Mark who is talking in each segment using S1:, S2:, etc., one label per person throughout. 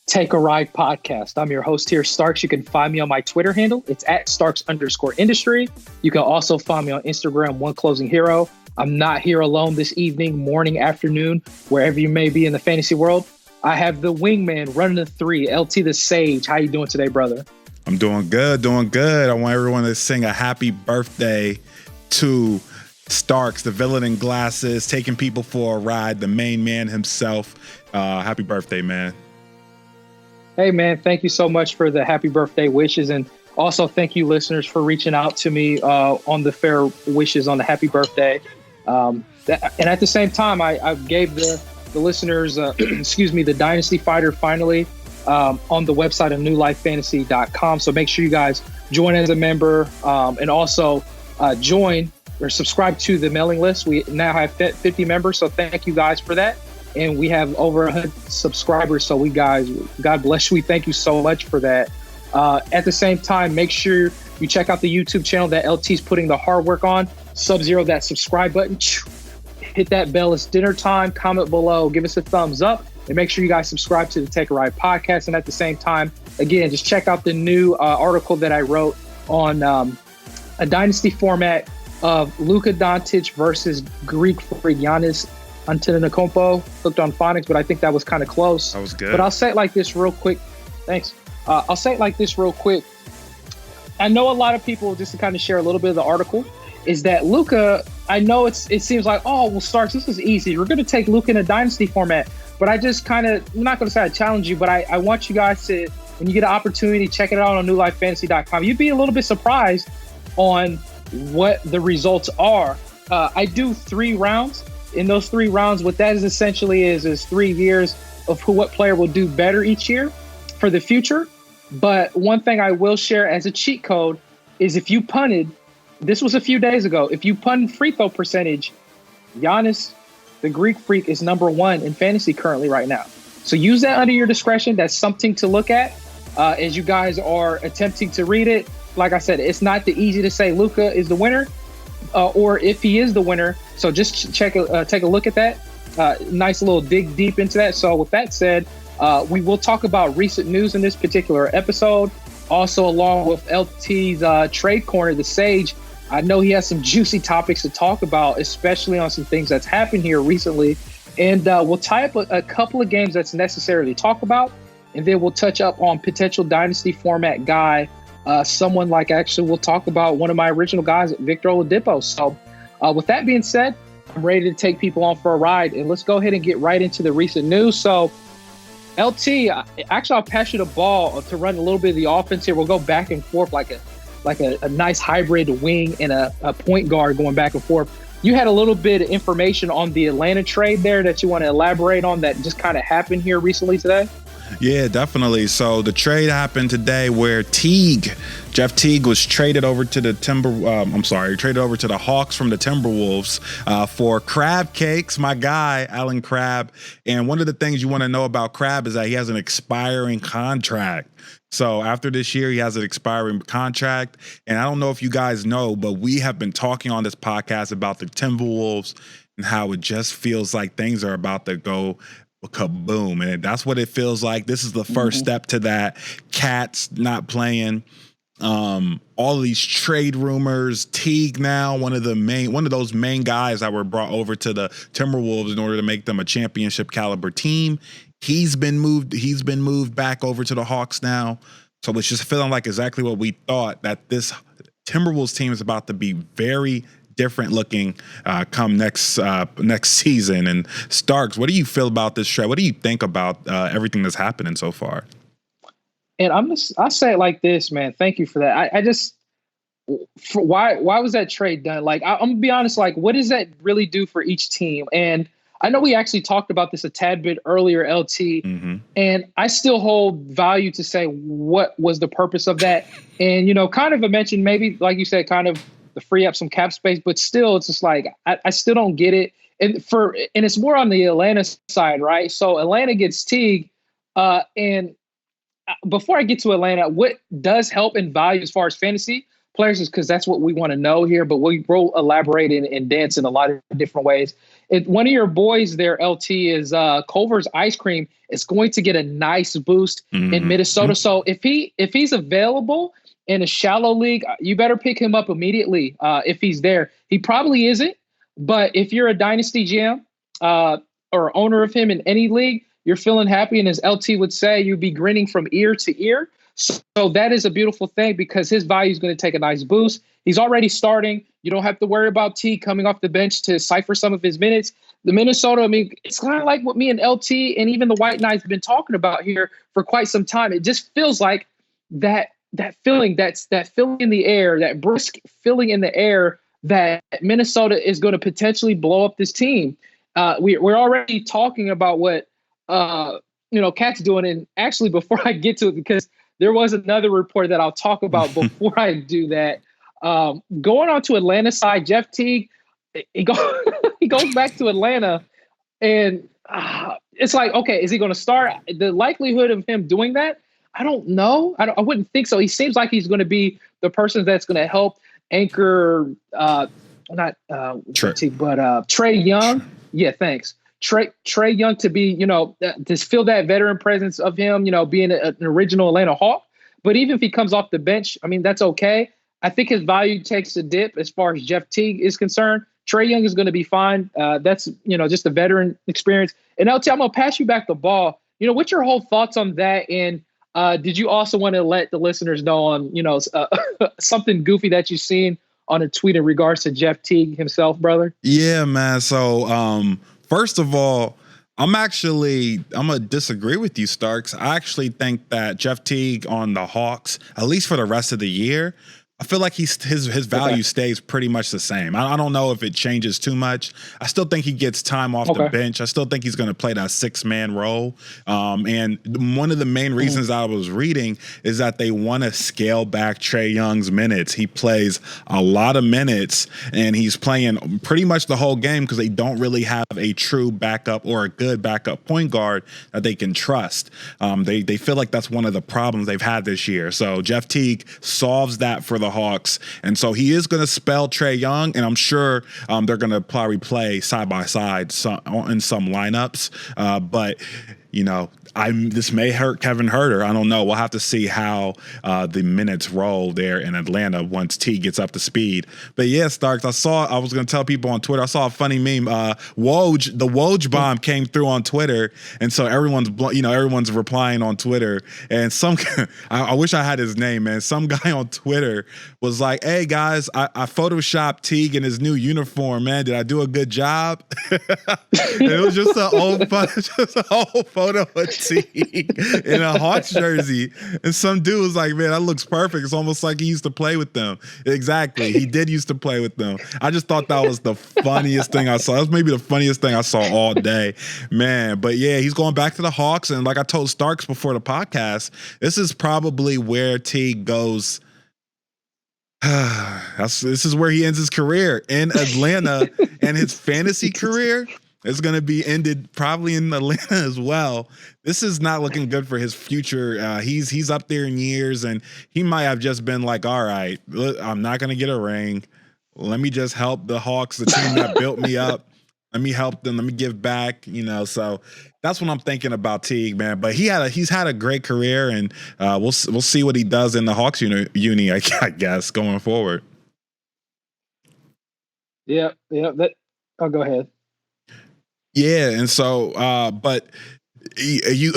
S1: Take a Ride podcast. I'm your host here, Starks. You can find me on my Twitter handle. It's at Starks_industry. You can also find me on Instagram, One Closing Hero. I'm not here alone this evening, morning, afternoon, wherever you may be in the fantasy world. I have the wingman running the three, LT the Sage. How you doing today, brother?
S2: I'm doing good, doing good. I want everyone to sing a happy birthday to Starks, the villain in glasses, taking people for a ride, the main man himself. Happy birthday, man.
S1: Hey, man, thank you so much for the happy birthday wishes. And also thank you, listeners, for reaching out to me on the fair wishes on the happy birthday. And at the same time, I gave the listeners, the Dynasty Fighter finally on the website of newlifefantasy.com. So make sure you guys join as a member and also join or subscribe to the mailing list. We now have 50 members, so thank you guys for that. And we have over 100 subscribers. So God bless you. We thank you so much for that. At the same time, make sure you check out the YouTube channel that LT's putting the hard work on. Sub-zero that subscribe button. Hit that bell. It's dinner time. Comment below. Give us a thumbs up. And make sure you guys subscribe to the Take a Ride podcast. And at the same time, again, just check out the new article that I wrote on a Dynasty format of LUKA Doncic versus Greek freak Giannis Antetokounmpo. Hooked on phonics, but I think that was kind of close.
S2: That was good.
S1: But I'll say it like this real quick. Thanks. I'll say it like this real quick. I know a lot of people, just to kind of share a little bit of the article, is that LUKA, I know it seems like, oh, well, Starks, this is easy. We're going to take LUKA in a Dynasty format. But I just kind of, I'm not going to say I challenge you, but I want you guys to, when you get an opportunity, check it out on newlifefantasy.com. You'd be a little bit surprised on what the results are. I do 3 rounds. In those 3 rounds, what that is essentially is 3 years of what player will do better each year for the future. But one thing I will share as a cheat code is if you punted, this was a few days ago, if you punted free throw percentage, Giannis, the Greek freak, is number 1 in fantasy currently right now. So use that under your discretion. That's something to look at as you guys are attempting to read it. Like I said, it's not that easy to say LUKA is the winner or if he is the winner. So just take a look at that. Nice little dig deep into that. So with that said, we will talk about recent news in this particular episode. Also, along with LT's trade corner, the Sage, I know he has some juicy topics to talk about, especially on some things that's happened here recently. And we'll tie up a couple of games that's necessary to talk about. And then we'll touch up on potential Dynasty format guy. Someone like, actually, we'll talk about one of my original guys, Victor Oladipo. So with that being said, I'm ready to take people on for a ride. And let's go ahead and get right into the recent news. So LT, actually, I'll pass you the ball to run a little bit of the offense here. We'll go back and forth like a nice hybrid wing and a point guard going back and forth. You had a little bit of information on the Atlanta trade there that you want to elaborate on that just kind of happened here recently today?
S2: Yeah, definitely. So the trade happened today where Jeff Teague was traded over to the traded over to the Hawks from the Timberwolves for Crab Cakes, my guy, Alan Crabbe. And one of the things you want to know about Crabbe is that he has an expiring contract. So after this year, he has an expiring contract. And I don't know if you guys know, but we have been talking on this podcast about the Timberwolves and how it just feels like things are about to go kaboom. And that's what it feels like. This is the first step to that. Cat's not playing. All of these trade rumors. Teague now, one of those main guys that were brought over to the Timberwolves in order to make them a championship caliber team. He's been moved back over to the Hawks now. So it's just feeling like exactly what we thought, that this Timberwolves team is about to be very different looking come next season. And Starks, what do you feel about this trade? What do you think about everything that's happening so far?
S1: And I'll say it like this, man. Thank you for that. Why was that trade done? Like, I'm gonna be honest, like, what does that really do for each team? And I know we actually talked about this a tad bit earlier, LT, and I still hold value to say what was the purpose of that. And, kind of a mention, maybe, like you said, kind of to free up some cap space, but still, it's just like, I still don't get it. And it's more on the Atlanta side, right? So Atlanta gets Teague, and before I get to Atlanta, what does help in value as far as fantasy players is because that's what we want to know here, but we'll elaborate and dance in a lot of different ways. One of your boys there, LT, is Culver's Ice Cream is going to get a nice boost in Minnesota. So if he's available in a shallow league, you better pick him up immediately if he's there. He probably isn't, but if you're a Dynasty GM or owner of him in any league, you're feeling happy, and as LT would say, you'd be grinning from ear to ear. So that is a beautiful thing because his value is going to take a nice boost. He's already starting. You don't have to worry about T coming off the bench to cipher some of his minutes. The Minnesota, I mean, it's kind of like what me and LT and even the White Knights have been talking about here for quite some time. It just feels like that feeling, that feeling in the air, that brisk feeling in the air that Minnesota is going to potentially blow up this team. We're already talking about what Cat's doing. And actually, before I get to it, because there was another report that I'll talk about before I do that. Going on to Atlanta side, Jeff Teague, he goes back to Atlanta, and it's like, okay, is he going to start? The likelihood of him doing that, I don't know. I wouldn't think so. He seems like he's going to be the person that's going to help anchor, not Teague, but Trae Young. Yeah, thanks. Trae Young to be, to feel that veteran presence of him, being an original Atlanta Hawk. But even if he comes off the bench, I mean, that's okay. I think his value takes a dip as far as Jeff Teague is concerned. Trae Young is going to be fine. That's, just a veteran experience. And LT, I'm going to pass you back the ball. What's your whole thoughts on that? And did you also want to let the listeners know on, something goofy that you've seen on a tweet in regards to Jeff Teague himself, brother?
S2: Yeah, man. So, first of all, I'm gonna disagree with you, Starks. I actually think that Jeff Teague on the Hawks, at least for the rest of the year, I feel like his value stays pretty much the same. I don't know if it changes too much. I still think he gets time off the bench. I still think he's going to play that 6-man role. And one of the main reasons I was reading is that they want to scale back Trae Young's minutes. He plays a lot of minutes, and he's playing pretty much the whole game because they don't really have a true backup or a good backup point guard that they can trust. They feel like that's one of the problems they've had this year. So Jeff Teague solves that for the Hawks, and so he is going to spell Trae Young, and I'm sure they're going to probably play side by side in some lineups. But this may hurt Kevin Huerter. I don't know. We'll have to see how the minutes roll there in Atlanta once T gets up to speed. But yeah, Starks, I was going to tell people on Twitter, I saw a funny meme. The Woj bomb came through on Twitter. And so everyone's replying on Twitter. And I wish I had his name, man. Some guy on Twitter was like, hey guys, I photoshopped Teague in his new uniform, man. Did I do a good job? It was just an old photo of Teague in a Hawks jersey, and some dude was like, man, that looks perfect. It's almost like he used to play with them. Exactly, he did used to play with them. I just thought that was the funniest thing I saw. That was maybe the funniest thing I saw all day, man. But yeah, he's going back to the Hawks, and like I told Starks before the podcast, this is probably where Teague goes. This is where he ends his career in Atlanta, and his fantasy career is going to be ended probably in Atlanta as well. This is not looking good for his future. He's up there in years, and he might have just been like, all right, I'm not going to get a ring. Let me just help the Hawks, the team that built me up. Let me help them. Let me give back. So that's what I'm thinking about Teague, man. But he's had a great career, and we'll see what he does in the Hawks uni, I guess, going forward.
S1: Yeah. I'll go ahead.
S2: Yeah, and so, but you,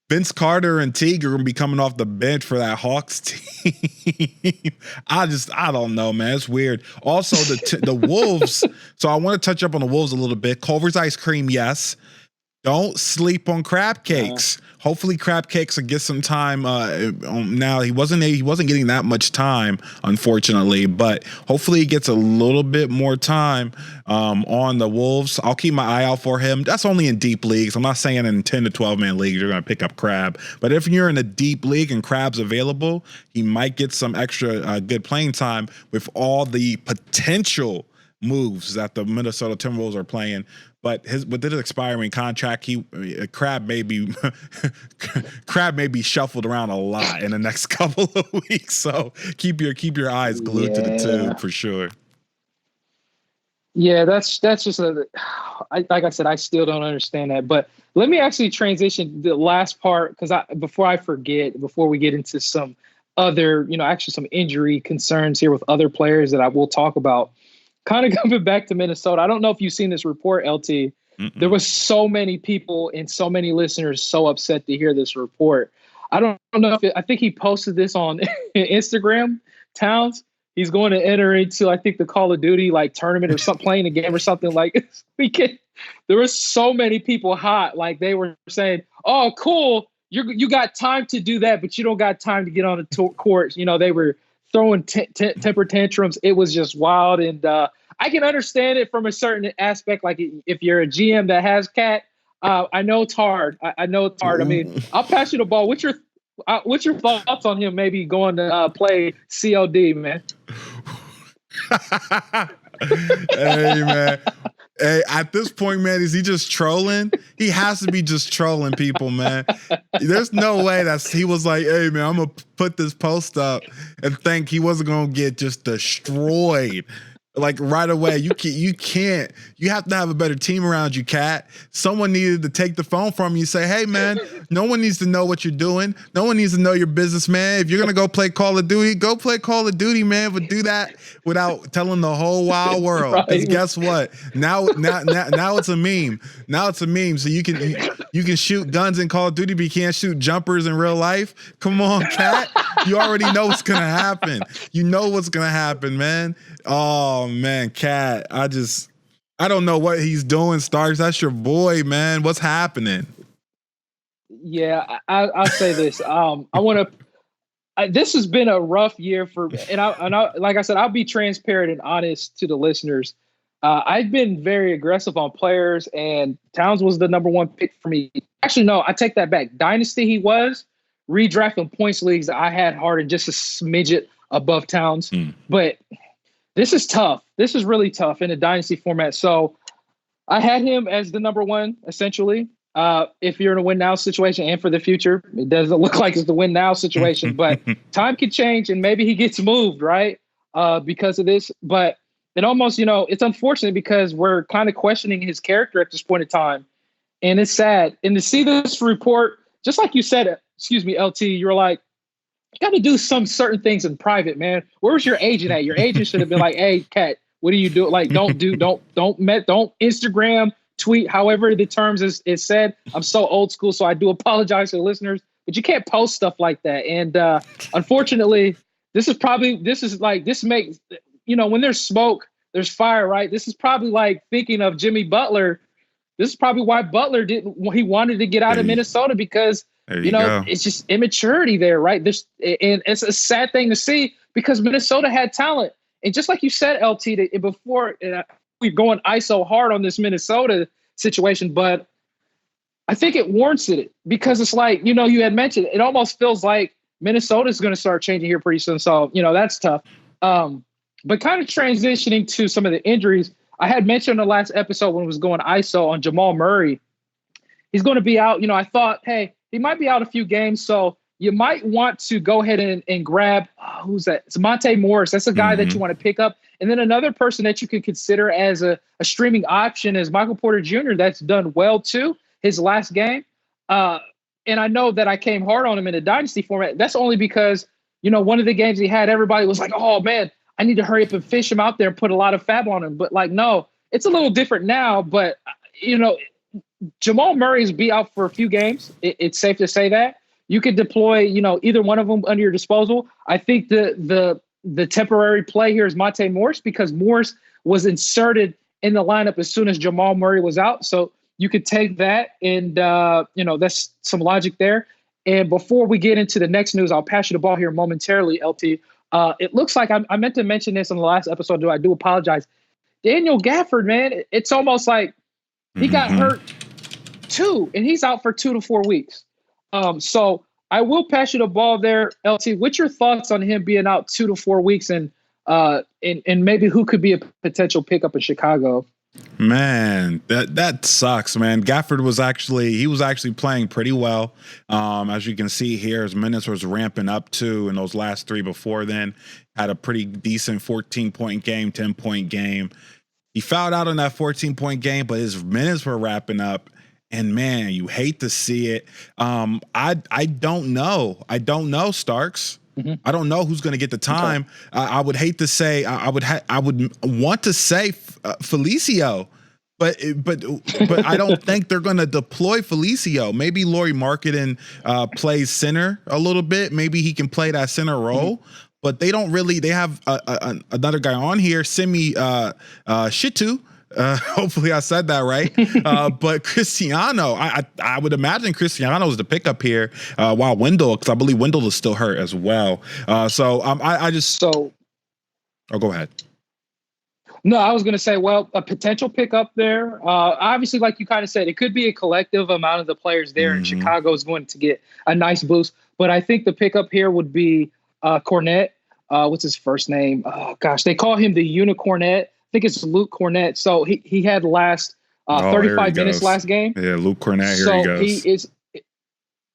S2: Vince Carter and Teague are going to be coming off the bench for that Hawks team. I don't know, man. It's weird. Also, the Wolves. So I want to touch up on the Wolves a little bit. Culver's Ice Cream, yes. Don't sleep on crab cakes. Hopefully, crab cakes will get some time. Now he wasn't getting that much time, unfortunately, but hopefully he gets a little bit more time on the Wolves. I'll keep my eye out for him. That's only in deep leagues. I'm not saying in 10 to 12 man leagues you're going to pick up Crab, but if you're in a deep league and Crab's available, he might get some extra good playing time with all the potential moves that the Minnesota Timberwolves are playing. But with his expiring contract, Crab may be shuffled around a lot in the next couple of weeks. So keep your eyes glued to the tube for sure.
S1: Yeah, that's just like I said, I still don't understand that. But let me actually transition the last part, because before I forget, before we get into some other, actually some injury concerns here with other players that I will talk about. Kind of coming back to Minnesota, I don't know if you've seen this report, LT. There was so many people and so many listeners so upset to hear this report. I don't know I think he posted this on Instagram, Towns. He's going to enter into, I think, the Call of Duty tournament or something, playing a game or something like weekend. There were so many people hot, they were saying, "Oh, cool, you got time to do that, but you don't got time to get on the court." They were throwing temper tantrums. It was just wild, and I can understand it from a certain aspect. Like if you're a GM that has Cat, I know it's hard. I know it's hard. I mean, I'll pass you the ball. What's your thoughts on him maybe going to play COD, man?
S2: Hey, man. Hey, at this point, man, is he just trolling? He has to be just trolling people, man. There's no way he was like, "Hey, man, I'm going to put this post up," and think he wasn't going to get just destroyed. Right away. You can't. You have to have a better team around you, Cat. Someone needed to take the phone from you, say, "Hey, man, no one needs to know what you're doing. No one needs to know your business, man. If you're gonna go play Call of Duty, go play Call of Duty, man. But do that without telling the whole wild world." Because guess what? Now it's a meme. Now it's a meme. So you can shoot guns in Call of Duty, but you can't shoot jumpers in real life. Come on, Cat. You already know what's gonna happen. You know what's gonna happen, man. Oh man, Cat. I don't know what he's doing, Starks. That's your boy, man. What's happening?
S1: Yeah, I'll say this. This has been a rough year and I like I said, I'll be transparent and honest to the listeners. I've been very aggressive on players, and Towns was the number one pick for me. Actually, no, I take that back. Dynasty, he was. Redrafting points leagues, I had Harden just a smidget above Towns. But this is tough. This is really tough in a Dynasty format. So I had him as the number one, essentially. If you're in a win now situation and for the future, it doesn't look like it's the win now situation, but time can change and maybe he gets moved, right? Because of this. But it almost, it's unfortunate because we're kind of questioning his character at this point in time. And it's sad. And to see this report, just like you said, LT, you were like, you got to do some certain things in private, man. Where was your agent at? Your agent should have been like, "Hey, Cat, what are you doing? Don't Instagram, tweet, however the terms is said." I'm so old school, so I do apologize to the listeners, but you can't post stuff like that. And unfortunately, this makes, when there's smoke, there's fire, right? This is probably like thinking of Jimmy Butler. This is probably why Butler he wanted to get out of Minnesota, because it's just immaturity there, right? And it's a sad thing to see because Minnesota had talent. And just like you said, LT, before we're going ISO hard on this Minnesota situation, but I think it warrants it because it's like, you had mentioned, it almost feels like Minnesota's going to start changing here pretty soon. So, that's tough. But kind of transitioning to some of the injuries, I had mentioned in the last episode when it was going ISO on Jamal Murray. He's going to be out. I thought, hey, he might be out a few games, so you might want to go ahead and grab, who's that? It's Monte Morris. That's a guy that you want to pick up. And then another person that you could consider as a streaming option is Michael Porter Jr. That's done well too, his last game. And I know that I came hard on him in a Dynasty format. That's only because, one of the games he had, everybody was like, "Oh, man, I need to hurry up and fish him out there and put a lot of fab on him." But no, it's a little different now. But, Jamal Murray's be out for a few games. It's safe to say that. You could deploy, either one of them under your disposal. I think the temporary play here is Monte Morris because Morris was inserted in the lineup as soon as Jamal Murray was out. So you could take that and, that's some logic there. And before we get into the next news, I'll pass you the ball here momentarily, LT. It looks like I meant to mention this in the last episode. I do apologize. Daniel Gafford, man, it's almost like he got hurt too, and he's out for 2 to 4 weeks. So I will pass you the ball there, LT. What's your thoughts on him being out 2 to 4 weeks? And and maybe who could be a potential pickup in Chicago.
S2: Man, that sucks, man. Gafford was actually playing pretty well. As you can see here, his minutes was ramping up too in those last 3 before then. Had a pretty decent 14-point game, 10-point game. He fouled out on that 14-point game, but his minutes were wrapping up. And man, you hate to see it. I don't know. I don't know, Starks. Mm-hmm. I don't know who's going to get the time. Okay. I would hate to say I would want to say Felicio, but I don't think they're going to deploy Felicio. Maybe Lauri Markkanen plays center a little bit. Maybe he can play that center role. Mm-hmm. But they don't really. They have another guy on here, Semi Shitu. Hopefully I said that right. But Cristiano, I would imagine Cristiano is the pickup here, while Wendell, because I believe Wendell is still hurt as well. I just. Oh, go ahead.
S1: No, I was going to say, well, a potential pickup there. Obviously, like you kind of said, it could be a collective amount of the players there, and Chicago is going to get a nice boost. But I think the pickup here would be Cornette. What's his first name? Oh, gosh, they call him the Unicornet. I think it's Luke Cornette. So he had last 35 minutes last game.
S2: Yeah, Luke Cornette. Here he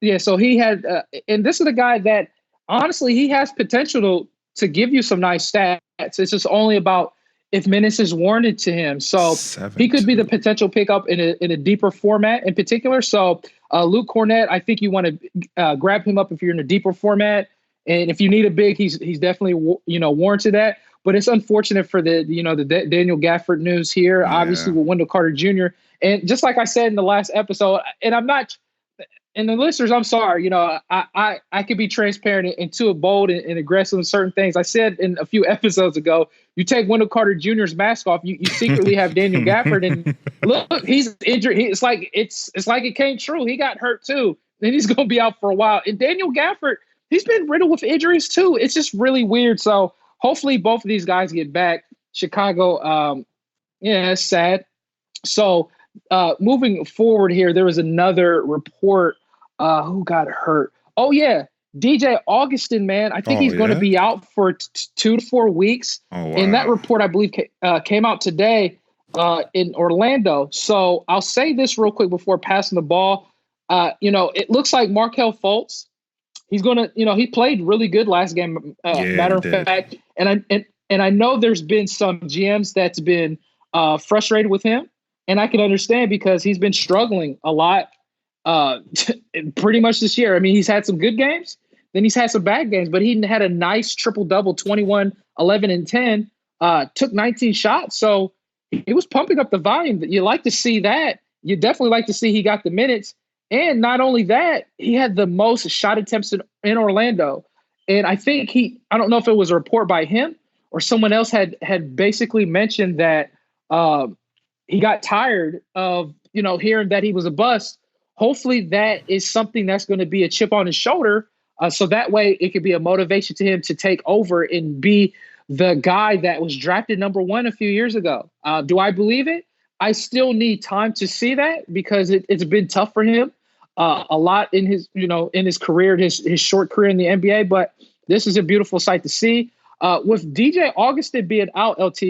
S2: goes.
S1: So he had, and this is a guy that honestly he has potential to give you some nice stats. It's just only about if minutes is warranted to him. So he could be the potential pickup in a deeper format in particular. So Luke Cornette, I think you want to grab him up if you're in a deeper format. And if you need a big, he's definitely warranted that. But it's unfortunate for the Daniel Gafford news here, obviously with Wendell Carter Jr. And just like I said in the last episode, and I'm not, and the listeners, I'm sorry, I could be transparent and too bold and aggressive in certain things. I said in a few episodes ago, you take Wendell Carter Jr.'s mask off, you secretly have Daniel Gafford, and look, he's injured. It's like it came true. He got hurt too, and he's going to be out for a while. And Daniel Gafford, he's been riddled with injuries too. It's just really weird. So hopefully both of these guys get back. Chicago, it's sad. So moving forward here, there was another report. Who got hurt? Oh, yeah. DJ Augustin, man. I think he's going to be out for 2 to 4 weeks. Oh, wow. And that report, I believe, came out today in Orlando. So I'll say this real quick before passing the ball. It looks like Markelle Fultz, he's going to, he played really good last game, matter of fact. And I know there's been some GMs that's been frustrated with him. And I can understand because he's been struggling a lot pretty much this year. I mean, he's had some good games, then he's had some bad games, but he had a nice triple-double, 21, 11, and 10, took 19 shots. So he was pumping up the volume. You like to see that. You definitely like to see he got the minutes. And not only that, he had the most shot attempts in Orlando. And I think I don't know if it was a report by him or someone else had basically mentioned that he got tired of, hearing that he was a bust. Hopefully that is something that's going to be a chip on his shoulder. So that way it could be a motivation to him to take over and be the guy that was drafted number 1 a few years ago. Do I believe it? I still need time to see that because it's been tough for him a lot in his, in his career, his short career in the NBA. But this is a beautiful sight to see. With DJ Augustin being out, LT,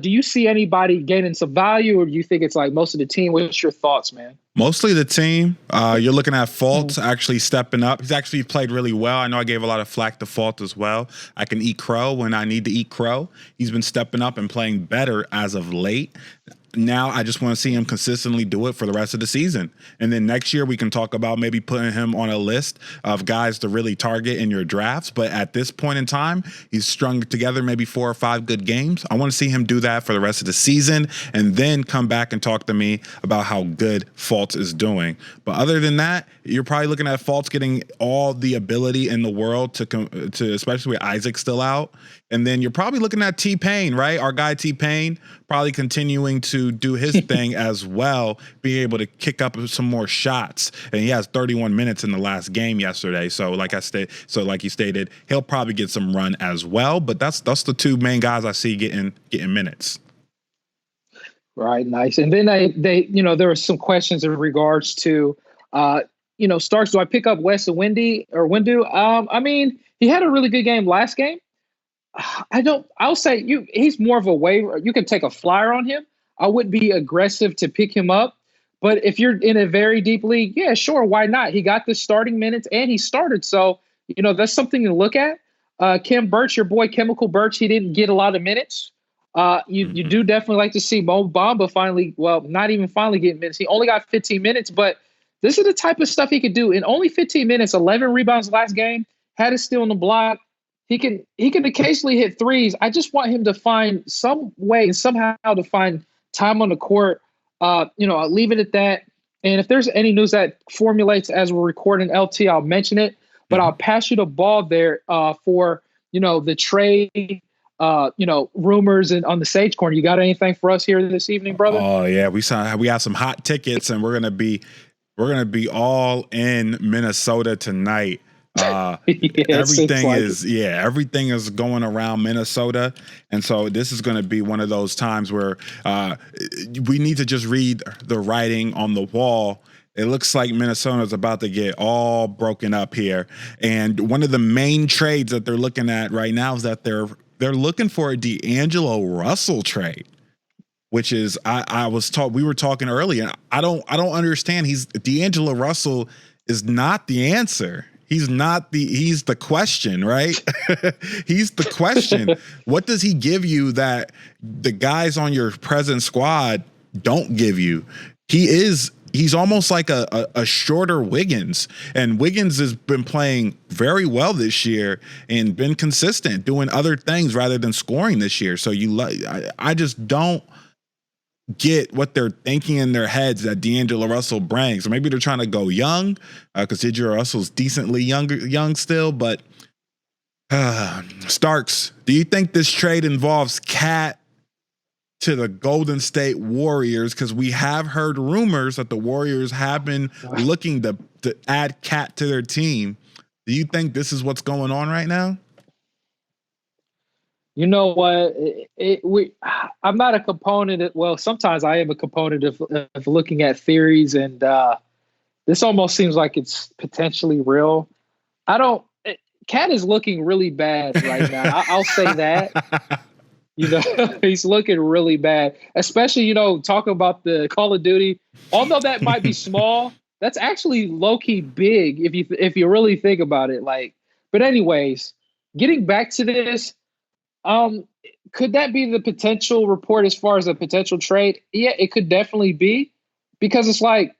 S1: do you see anybody gaining some value, or do you think it's like most of the team? What's your thoughts, man?
S2: Mostly the team. You're looking at Fultz actually stepping up. He's actually played really well. I know I gave a lot of flack to Fultz as well. I can eat crow when I need to eat crow. He's been stepping up and playing better as of late. Now I just want to see him consistently do it for the rest of the season. And then next year we can talk about maybe putting him on a list of guys to really target in your drafts. But at this point in time, he's strung together maybe 4 or 5 good games. I want to see him do that for the rest of the season and then come back and talk to me about how good Fultz is doing. But other than that, you're probably looking at Fultz getting all the ability in the world to especially with Isaac still out. And then you're probably looking at T-Pain, right? Our guy T-Pain probably continuing to do his thing as well, being able to kick up some more shots. And he has 31 minutes in the last game yesterday. So like you stated, he'll probably get some run as well. But that's the 2 main guys I see getting minutes.
S1: Right, nice. And then they there were some questions in regards to Starks. Do I pick up Wes and Windu? I mean, he had a really good game last game. I'll say he's more of a waiver. You can take a flyer on him. I wouldn't be aggressive to pick him up. But if you're in a very deep league, yeah, sure, why not? He got the starting minutes and he started. So, that's something to look at. Kim Birch, your boy Chemical Birch, he didn't get a lot of minutes. You do definitely like to see Mo Bamba finally, well, not even finally getting minutes. He only got 15 minutes, but this is the type of stuff he could do. In only 15 minutes, 11 rebounds last game, had a steal on the block. He can occasionally hit threes. I just want him to find some way and somehow to find time on the court. I'll leave it at that. And if there's any news that formulates as we're recording LT, I'll mention it. But I'll pass you the ball there for the trade, rumors and on the Sage Corner. You got anything for us here this evening, brother?
S2: Oh yeah, we have some hot tickets, and we're gonna be all in Minnesota tonight. Everything is going around Minnesota, and so this is going to be one of those times where we need to just read the writing on the wall. It looks like Minnesota is about to get all broken up here, and one of the main trades that they're looking at right now is that they're looking for a D'Angelo Russell trade, which is we were talking earlier. I don't understand. D'Angelo Russell is not the answer. He's the question, right? He's the question. What does he give you that the guys on your present squad don't give you? He's almost like a shorter Wiggins, and Wiggins has been playing very well this year and been consistent, doing other things rather than scoring this year. So I just don't get what they're thinking in their heads that D'Angelo Russell brings. Or maybe they're trying to go young because D'Angelo Russell's decently young still. But Starks, do you think this trade involves Cat to the Golden State Warriors? Because we have heard rumors that the Warriors have been looking to add Cat to their team. Do you think this is what's going on right now?
S1: You know what? I'm not a component. Well, sometimes I am a component of looking at theories, and this almost seems like it's potentially real. Cat is looking really bad right now. I'll say that. He's looking really bad, especially, talking about the Call of Duty. Although that might be small, that's actually low-key big if you really think about it. But anyways, getting back to this, could that be the potential report as far as a potential trade? Yeah, it could definitely be, because it's like,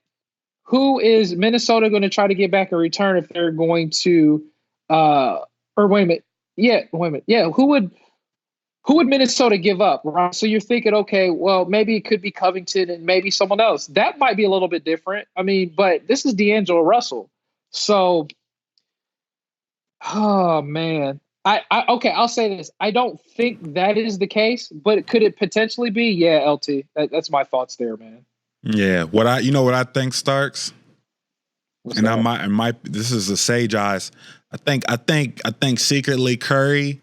S1: who is Minnesota going to try to get back in return if they're going to, or wait a minute. Yeah, wait a minute. Yeah, who would Minnesota give up, right? So you're thinking, okay, well, maybe it could be Covington and maybe someone else. That might be a little bit different. I mean, but this is D'Angelo Russell. So, oh, man. Okay, I'll say this. I don't think that is the case, but could it potentially be? Yeah, LT. That's my thoughts there, man.
S2: Yeah. What I think, Starks?
S1: What's
S2: and
S1: that?
S2: I might this is the sage eyes. I think secretly Curry,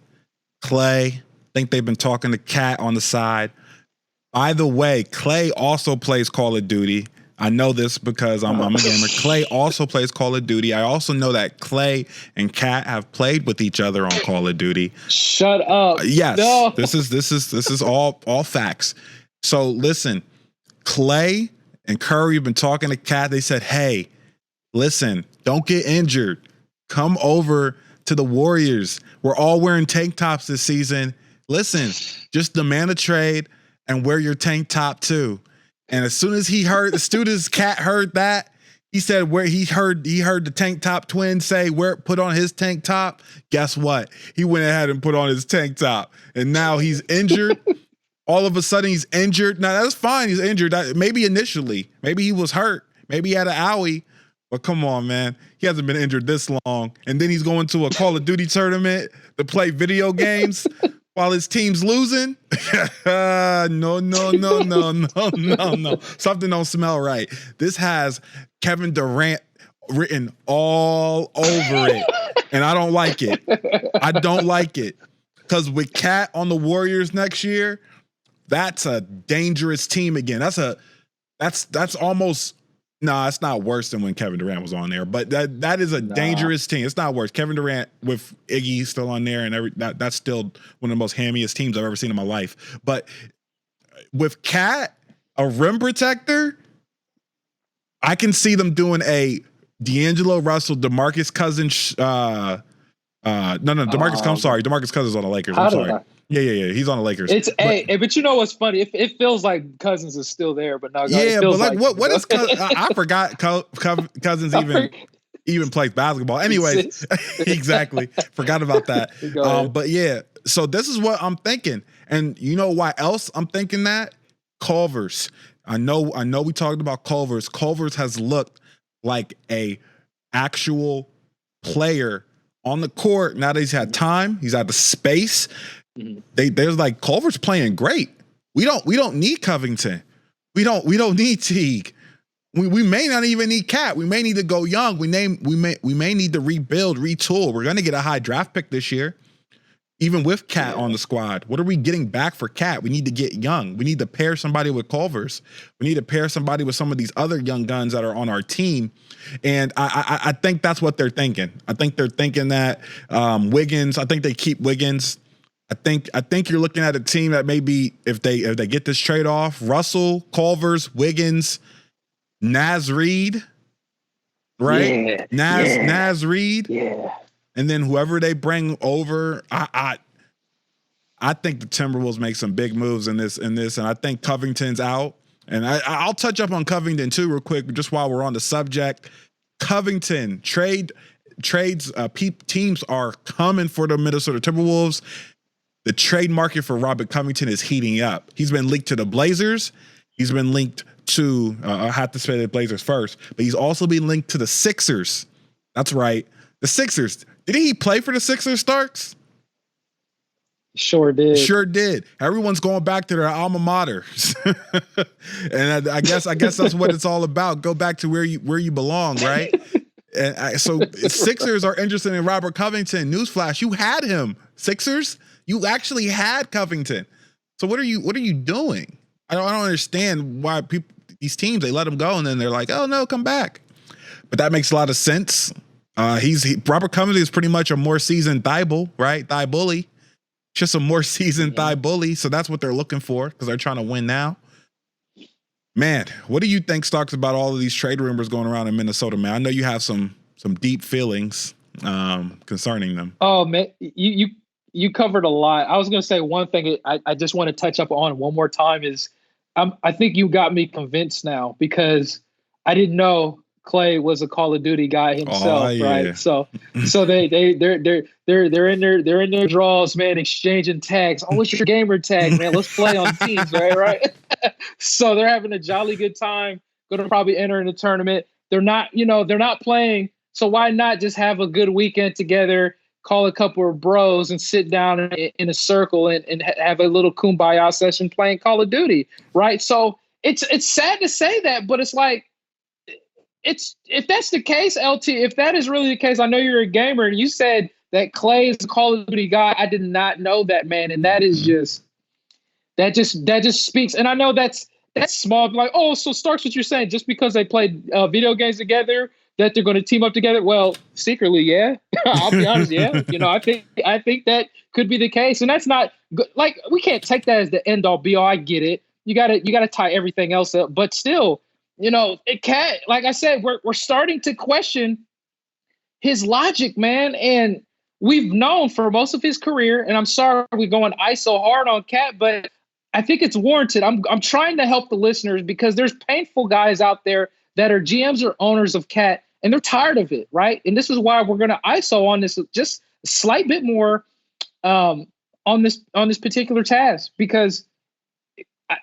S2: Clay, think they've been talking to Cat on the side. By the way, Clay also plays Call of Duty. I know this because I'm a gamer. Clay also plays Call of Duty. I also know that Clay and Cat have played with each other on Call of Duty.
S1: Shut up.
S2: Yes.
S1: No.
S2: This is all facts. So listen, Clay and Curry have been talking to Cat. They said, "Hey, listen, don't get injured. Come over to the Warriors. We're all wearing tank tops this season. Listen, just demand a trade and wear your tank top too." And as soon as Cat heard that, he said where he heard the tank top twin say put on his tank top. Guess what? He went ahead and put on his tank top, and now he's injured. All of a sudden he's injured. Now that's fine. He's injured. Maybe initially, maybe he was hurt. Maybe he had an owie. But come on, man. He hasn't been injured this long. And then he's going to a Call of Duty tournament to play video games while his team's losing. No. Something don't smell right. This has Kevin Durant written all over it. And I don't like it. I don't like it. Because with Cat on the Warriors next year, that's a dangerous team again. That's almost No, it's not worse than when Kevin Durant was on there, but that is a dangerous team. It's not worse. Kevin Durant with Iggy still on there, and that's still one of the most hammiest teams I've ever seen in my life. But with Cat, a rim protector, I can see them doing a D'Angelo Russell, DeMarcus Cousins. DeMarcus Cousins on the Lakers. I'm sorry. Yeah. He's on the Lakers.
S1: But you know what's funny? It feels like Cousins is still there, but no.
S2: Yeah, but like what is Cousins? I forgot Cousins even plays basketball. Anyways, exactly. Forgot about that. But yeah, so this is what I'm thinking, and you know why else I'm thinking that? Culver's. I know. We talked about Culver's. Culver's has looked like a actual player on the court. Now that he's had time, he's had the space. There's like Culver's playing great. We don't need Covington. We don't need Teague. We may not even need Cat. We may need to go young. We may need to rebuild, retool. We're gonna get a high draft pick this year, even with Cat on the squad. What are we getting back for Cat? We need to get young. We need to pair somebody with Culver's. We need to pair somebody with some of these other young guns that are on our team. And I think that's what they're thinking. I think they're thinking that Wiggins. I think they keep Wiggins. I think you're looking at a team that maybe if they get this trade off, Russell, Culver's, Wiggins, Naz Reid, right? Naz Reid, and then whoever they bring over. I think the Timberwolves make some big moves in this, and I think Covington's out. And I'll touch up on Covington too, real quick, just while we're on the subject. Covington trades. Teams are coming for the Minnesota Timberwolves. The trade market for Robert Covington is heating up. He's been linked to the Blazers. He's been linked to, I have to say the Blazers first, but he's also been linked to the Sixers. That's right. The Sixers. Did he play for the Sixers, Starks?
S1: Sure did. Everyone's going back to their alma mater. And I guess that's what it's all about. Go back to where you belong, right? And so Sixers are interested in Robert Covington. Newsflash, you had him. Sixers? You actually had Covington. So what are you doing? I don't understand why these teams, they let him go and then they're like, oh no, come back. But that makes a lot of sense. Robert Covington is pretty much a more seasoned Thibault, right? Thibault, just a more seasoned Thibault. So that's what they're looking for because they're trying to win now. Man, what do you think, Starks, about all of these trade rumors going around in Minnesota, man? I know you have some deep feelings concerning them. Oh man, you covered a lot. I was going to say one thing I just want to touch up on one more time is I think you got me convinced now because I didn't know Clay was a Call of Duty guy himself, right? So they're in their draws, man, exchanging tags. Oh, what's your gamer tag, man? Let's play on teams, right? So they're having a jolly good time. Going to probably enter in the tournament. They're not playing. So why not just have a good weekend together? Call a couple of bros and sit down in a circle and have a little kumbaya session playing Call of Duty, right? So it's sad to say that, but it's like, if that's the case, LT, if that is really the case, I know you're a gamer and you said that Clay is a Call of Duty guy. I did not know that, man. And that just speaks. And I know that's small. Like, oh, so Starks, what you're saying, just because they played video games together, that they're going to team up together? Well, secretly, yeah. I'll be honest, yeah. I think that could be the case, and that's not good. Like, we can't take that as the end all be all. I get it. You gotta tie everything else up, but still, it can't. Like I said, we're starting to question his logic, man, and we've known for most of his career. And I'm sorry we're going ISO hard on Cat, but I think it's warranted. I'm trying to help the listeners because there's painful guys out there that are GMs or owners of Cat, and they're tired of it, right? And this is why we're going to ISO on this just a slight bit more on this particular task, because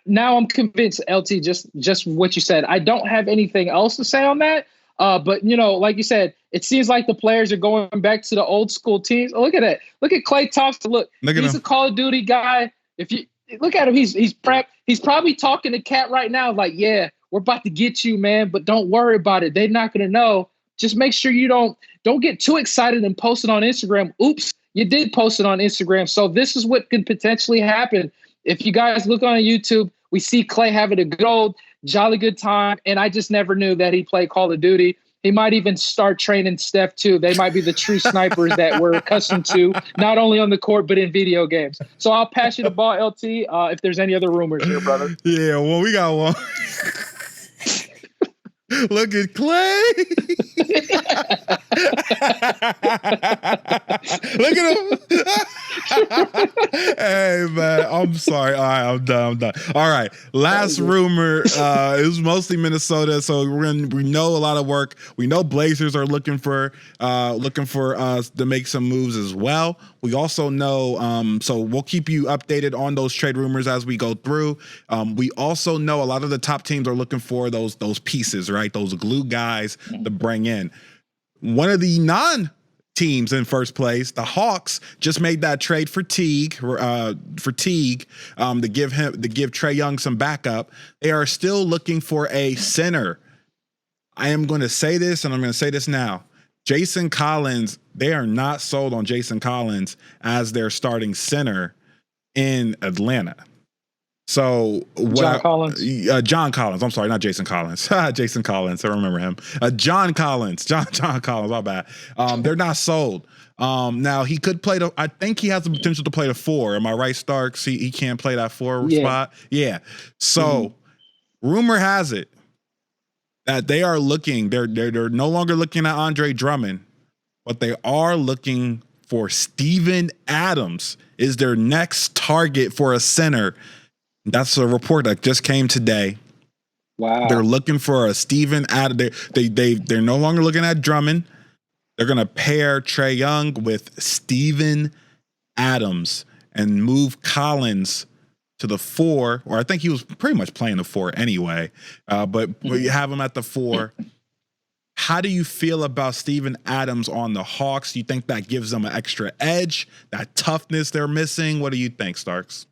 S1: now I'm convinced, LT, just what you said. I don't have anything else to say on that. But, like you said, it seems like the players are going back to the old school teams. Oh, look at that. Look at Klay Thompson. Look he's a Call of Duty guy. If you look at him, he's probably talking to Cat right now like, yeah, we're about to get you, man, but don't worry about it. They're not going to know. Just make sure you don't get too excited and post it on Instagram. Oops, you did post it on Instagram. So this is what could potentially happen. If you guys look on YouTube, we see Clay having a good old jolly good time. And I just never knew that he played Call of Duty. He might even start training Steph too. They might be the true snipers that we're accustomed to, not only on the court, but in video games. So I'll pass you the ball, LT, if there's any other rumors here, brother.
S2: Yeah, well, we got one. Look at Clay. Look at him. Hey, man, I'm sorry. All right, I'm done. All right, last rumor. It was mostly Minnesota, so we know a lot of work. We know Blazers are looking for us to make some moves as well. We also know, so we'll keep you updated on those trade rumors as we go through. We also know a lot of the top teams are looking for those pieces, right? Those glue guys to bring in. One of the non-teams in first place, the Hawks, just made that trade for Teague, to give Trae Young some backup. They are still looking for a center. I am going to say this, and I'm going to say this now. Jason Collins, they are not sold on Jason Collins as their starting center in Atlanta. So
S1: John Collins.
S2: John Collins. I'm sorry, not Jason Collins. Jason Collins. I remember him. John Collins. John Collins. My bad. They're not sold. Now he could play I think he has the potential to play the 4. Am I right, Starks? He can't play that 4 spot. Yeah. So rumor has it that they are looking. They're no longer looking at Andre Drummond, but they are looking for Steven Adams is their next target for a center. That's a report that just came today.
S1: Wow.
S2: They're looking for a Steven Adams. They're no longer looking at Drummond. They're going to pair Trae Young with Steven Adams and move Collins to the 4, or I think he was pretty much playing the 4 anyway. But you have him at the 4. How do you feel about Steven Adams on the Hawks? Do you think that gives them an extra edge, that toughness they're missing? What do you think, Starks?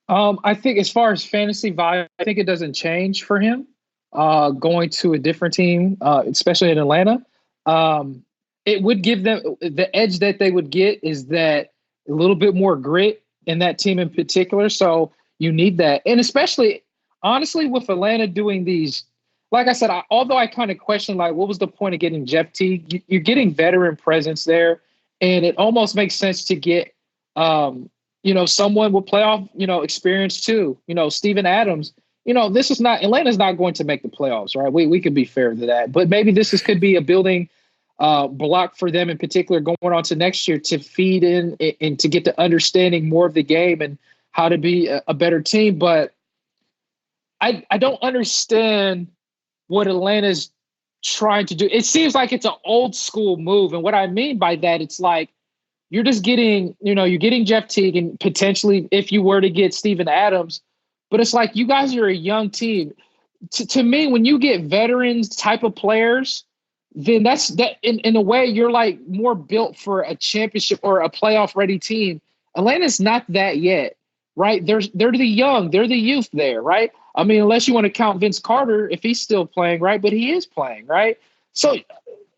S1: I think as far as fantasy value, I think it doesn't change for him going to a different team, especially in Atlanta. It would give them the edge that they would get is that a little bit more grit in that team in particular. So you need that. And especially, honestly, with Atlanta doing these, like I said, although I kind of question, like, what was the point of getting Jeff Teague? You're getting veteran presence there, and it almost makes sense to get someone with playoff, experience too. Steven Adams, this is not, Atlanta's not going to make the playoffs, right? We could be fair to that, but maybe could be a building block for them in particular going on to next year to feed in and to get to understanding more of the game and how to be a better team. But I don't understand what Atlanta's trying to do. It seems like it's an old school move. And what I mean by that, it's like, you're just getting, you're getting Jeff Teague and potentially if you were to get Steven Adams, but it's like you guys are a young team. To me, when you get veterans type of players, then that's that in a way you're like more built for a championship or a playoff ready team. Atlanta's not that yet, right? They're the young, they're the youth there, right? I mean, unless you want to count Vince Carter if he's still playing, right? But he is playing, right? So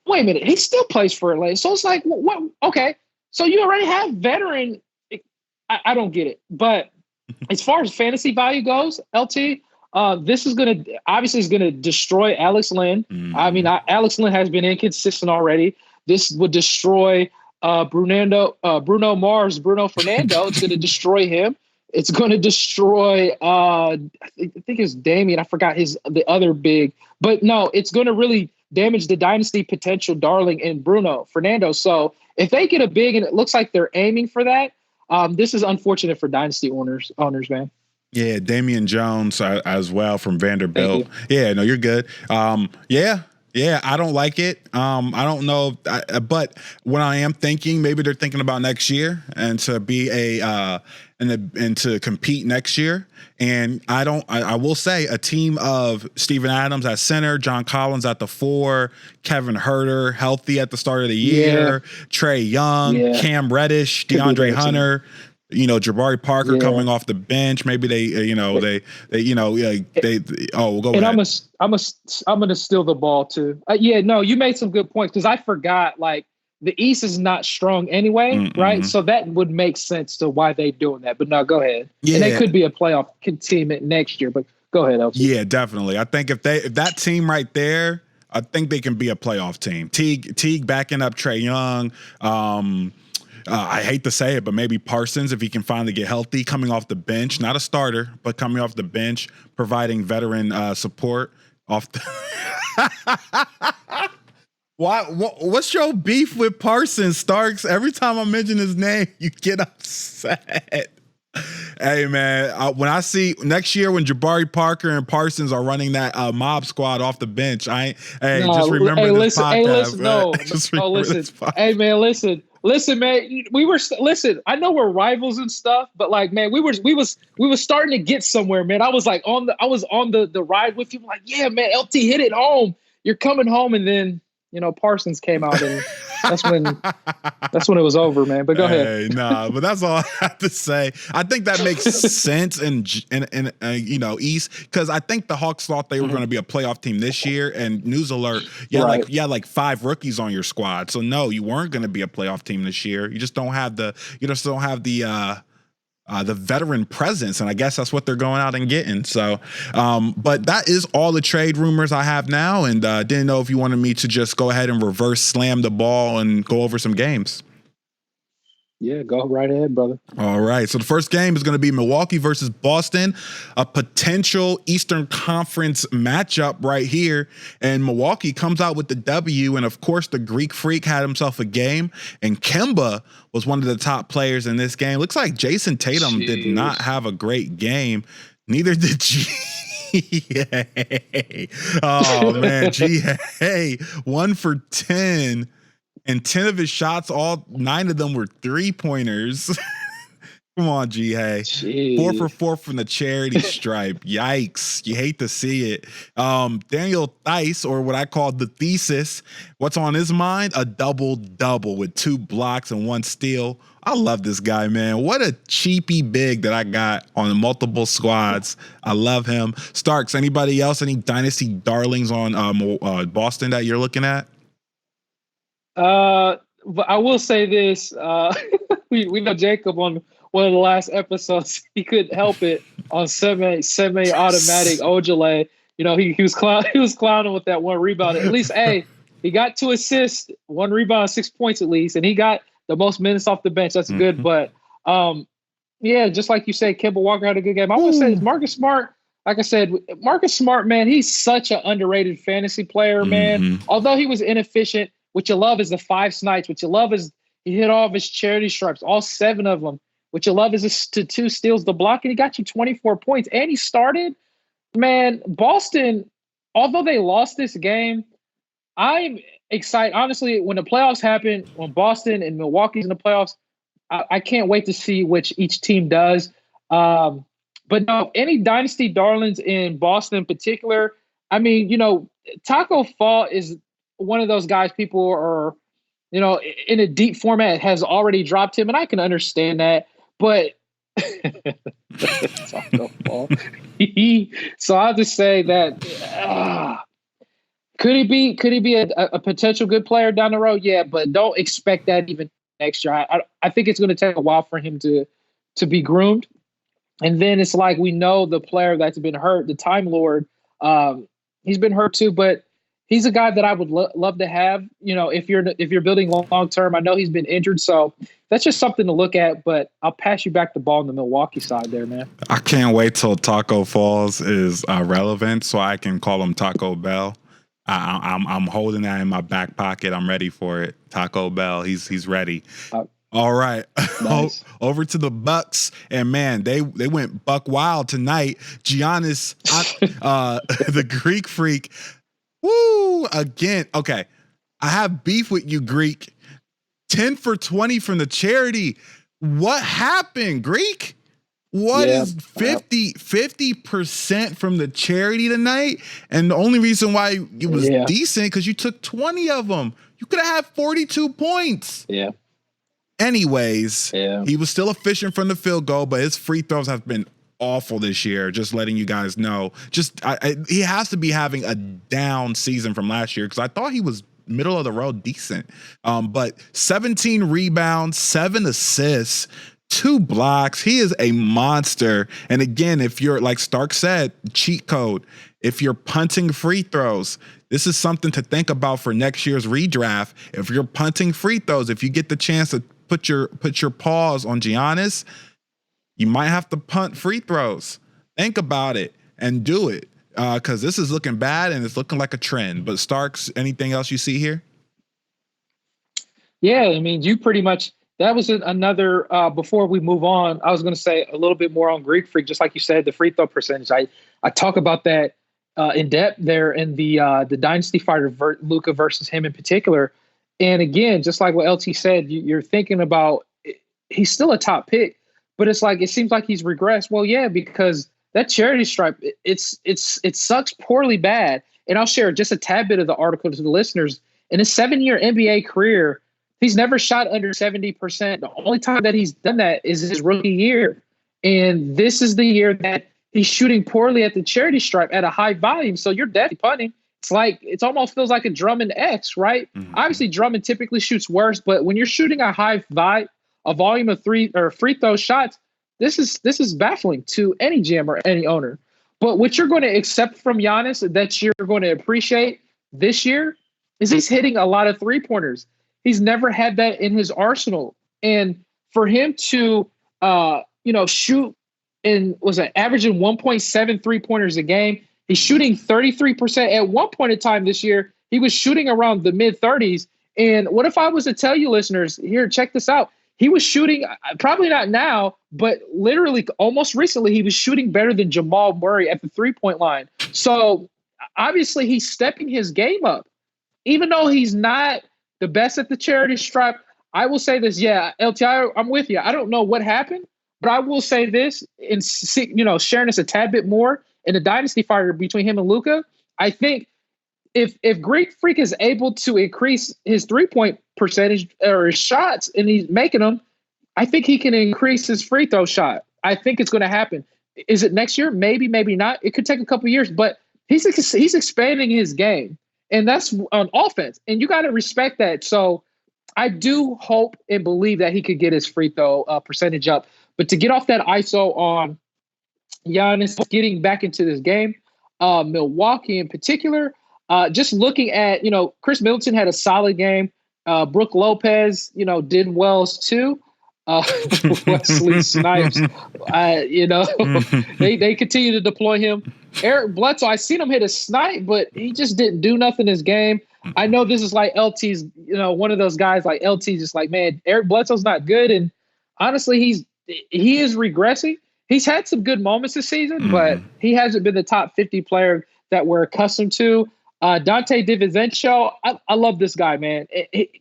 S1: wait a minute, he still plays for Atlanta. So it's like, what? Okay. So you already have veteran. I don't get it. But as far as fantasy value goes, LT, this is going to obviously destroy Alex Len. I mean, Alex Len has been inconsistent already. This would destroy Bruno Fernando. It's going to destroy him. It's going to destroy, I think it's Damian. I forgot the other big. But no, it's going to really damage the dynasty potential darling in Bruno Fernando. So if they get a big, and it looks like they're aiming for that, this is unfortunate for dynasty owners, man.
S2: Yeah, Damian Jones as well from Vanderbilt. Yeah, no, you're good. Yeah, I don't like it. I don't know, but when I am thinking, maybe they're thinking about next year and to be and to compete next year. And I will say a team of Steven Adams at center, John Collins at the 4, Kevin Huerter healthy at the start of the year, Trae Young, Cam Reddish, DeAndre Hunter, Jabari Parker coming off the bench. Maybe we'll go. And
S1: I'm gonna steal the ball too. You made some good points because I forgot. Like the East is not strong anyway, right? So that would make sense to why they're doing that. But no, go ahead. Yeah. And they could be a playoff team next year, but go ahead, LT.
S2: Yeah, definitely. I think if that team right there, I think they can be a playoff team. Teague backing up Trae Young. I hate to say it, but maybe Parsons, if he can finally get healthy, coming off the bench, not a starter, but coming off the bench, providing veteran support off the What's your beef with Parsons, Starks? Every time I mention his name, you get upset. Hey, man, when I see next year when Jabari Parker and Parsons are running that mob squad off the bench, just remember this podcast.
S1: Hey, man, listen, man. Listen. I know we're rivals and stuff, but like, man, we was starting to get somewhere, man. I was on the ride with you, like, yeah, man, LT hit it home. You're coming home, and then Parsons came out, and that's when it was over, man. But go ahead.
S2: Nah, but that's all I have to say. I think that makes sense in East, because I think the Hawks thought they were going to be a playoff team this year. And news alert, like 5 rookies on your squad, so no, you weren't going to be a playoff team this year. You just don't have the veteran presence, and I guess that's what they're going out and getting. So, but that is all the trade rumors I have now, and didn't know if you wanted me to just go ahead and reverse slam the ball and go over some games.
S1: Yeah, go right ahead, brother.
S2: All right. So the first game is going to be Milwaukee versus Boston, a potential Eastern Conference matchup right here. And Milwaukee comes out with the W. And of course, the Greek Freak had himself a game. And Kemba was one of the top players in this game. Looks like Jason Tatum did not have a great game. Neither did G. Oh, man. G. 1 for 10. And 10 of his shots, all 9 of them were 3-pointers. Come on, G-Hay. 4 for 4 from the charity stripe. Yikes. You hate to see it. Daniel Theis, or what I call the Thesis, what's on his mind? A double-double with 2 blocks and 1 steal. I love this guy, man. What a cheapy big that I got on multiple squads. I love him. Starks, anybody else? Any Dynasty darlings on Boston that you're looking at?
S1: But I will say this: we know Jacob on one of the last episodes. He couldn't help it on semi-automatic Ojale. He was clowning with that 1 rebound. At least, he got 2 assists, 1 rebound, 6 points at least, and he got the most minutes off the bench. That's good. But just like you said, Kemba Walker had a good game. I want to say this, Marcus Smart. Like I said, Marcus Smart, man, he's such an underrated fantasy player, man. Although he was inefficient. What you love is the 5 snipes. What you love is he hit all of his charity stripes, all 7 of them. What you love is the 2 steals, the block, and he got you 24 points. And he started. Man, Boston, although they lost this game, I'm excited. Honestly, when the playoffs happen, when Boston and Milwaukee's in the playoffs, I can't wait to see which each team does. But no, any dynasty darlings in Boston in particular, I mean, Taco Fall is one of those guys people are, in a deep format has already dropped him, and I can understand that. But so I'll just say that could he be a potential good player down the road? Yeah, but don't expect that even next year. I think it's going to take a while for him to be groomed. And then it's like we know the player that's been hurt, the Time Lord, he's been hurt too, but he's a guy that I would love to have, if you're building long term. I know he's been injured, so that's just something to look at. But I'll pass you back the ball on the Milwaukee side there, man.
S2: I can't wait till Taco Falls is relevant, so I can call him Taco Bell. I'm holding that in my back pocket. I'm ready for it. Taco Bell, he's ready. All right, nice. Over to the Bucks, and man, they went buck wild tonight. Giannis, the Greek Freak. Woo! Again, okay. I have beef with you, Greek. 10 for 20 from the charity. What happened, Greek? What is 50% from the charity tonight? And the only reason why it was decent because you took 20 of them. You could have had 42 points.
S1: Yeah.
S2: Anyways, he was still efficient from the field goal, but his free throws have been awful this year. Just letting you guys know. He has to be having a down season from last year because I thought he was middle of the road decent. But 17 rebounds, 7 assists, 2 blocks. He is a monster. And again, if you're, like Stark said, cheat code, if you're punting free throws, this is something to think about for next year's redraft. If you're punting free throws, if you get the chance to put your paws on Giannis, you might have to punt free throws. Think about it and do it, because this is looking bad and it's looking like a trend. But Starks, anything else you see here?
S1: Yeah, I mean, you pretty much, that was another, before we move on, I was going to say a little bit more on Greek Freak, just like you said, the free throw percentage. I talk about that in depth there in the Dynasty fighter, LUKA versus him in particular. And again, just like what LT said, you're thinking about, he's still a top pick, but it's like, it seems like he's regressed. Well, yeah, because that charity stripe, it sucks poorly bad. And I'll share just a tad bit of the article to the listeners. In his 7-year NBA career, he's never shot under 70%. The only time that he's done that is his rookie year. And this is the year that he's shooting poorly at the charity stripe at a high volume. So you're definitely punting. It's like, it almost feels like a Drummond X, right? Mm-hmm. Obviously, Drummond typically shoots worse, but when you're shooting a a volume of free throw shots, this is baffling to any GM or any owner. But what you're going to accept from Giannis that you're going to appreciate this year is he's hitting a lot of 3-pointers. He's never had that in his arsenal. And for him to, shoot averaging 1.7 3-pointers a game, he's shooting 33%. At one point in time this year, he was shooting around the mid-30s. And what if I was to tell you, listeners, here, check this out. He was shooting, probably not now, but literally almost recently, he was shooting better than Jamal Murray at the 3-point line. So obviously he's stepping his game up. Even though he's not the best at the charity stripe, I will say this. Yeah, LTI, I'm with you. I don't know what happened, but I will say this, in sharing this a tad bit more in the Dynasty fighter between him and LUKA. I think if Greek Freak is able to increase his 3-point percentage or his shots and he's making them, I think he can increase his free throw shot. I think it's going to happen. Is it next year? Maybe, maybe not. It could take a couple years, but he's expanding his game, and that's on offense. And you got to respect that. So I do hope and believe that he could get his free throw percentage up. But to get off that ISO on Giannis getting back into this game, Milwaukee in particular, just looking at, Chris Middleton had a solid game. Brooke Lopez, did well too. Wesley Snipes, they continue to deploy him. Eric Bledsoe, I seen him hit a snipe, but he just didn't do nothing in his game. I know this is like LT's, one of those guys like LT, just like, man, Eric Bledsoe's not good. And honestly, he is regressing. He's had some good moments this season, but he hasn't been the top 50 player that we're accustomed to. Dante DiVincenzo, I love this guy, man.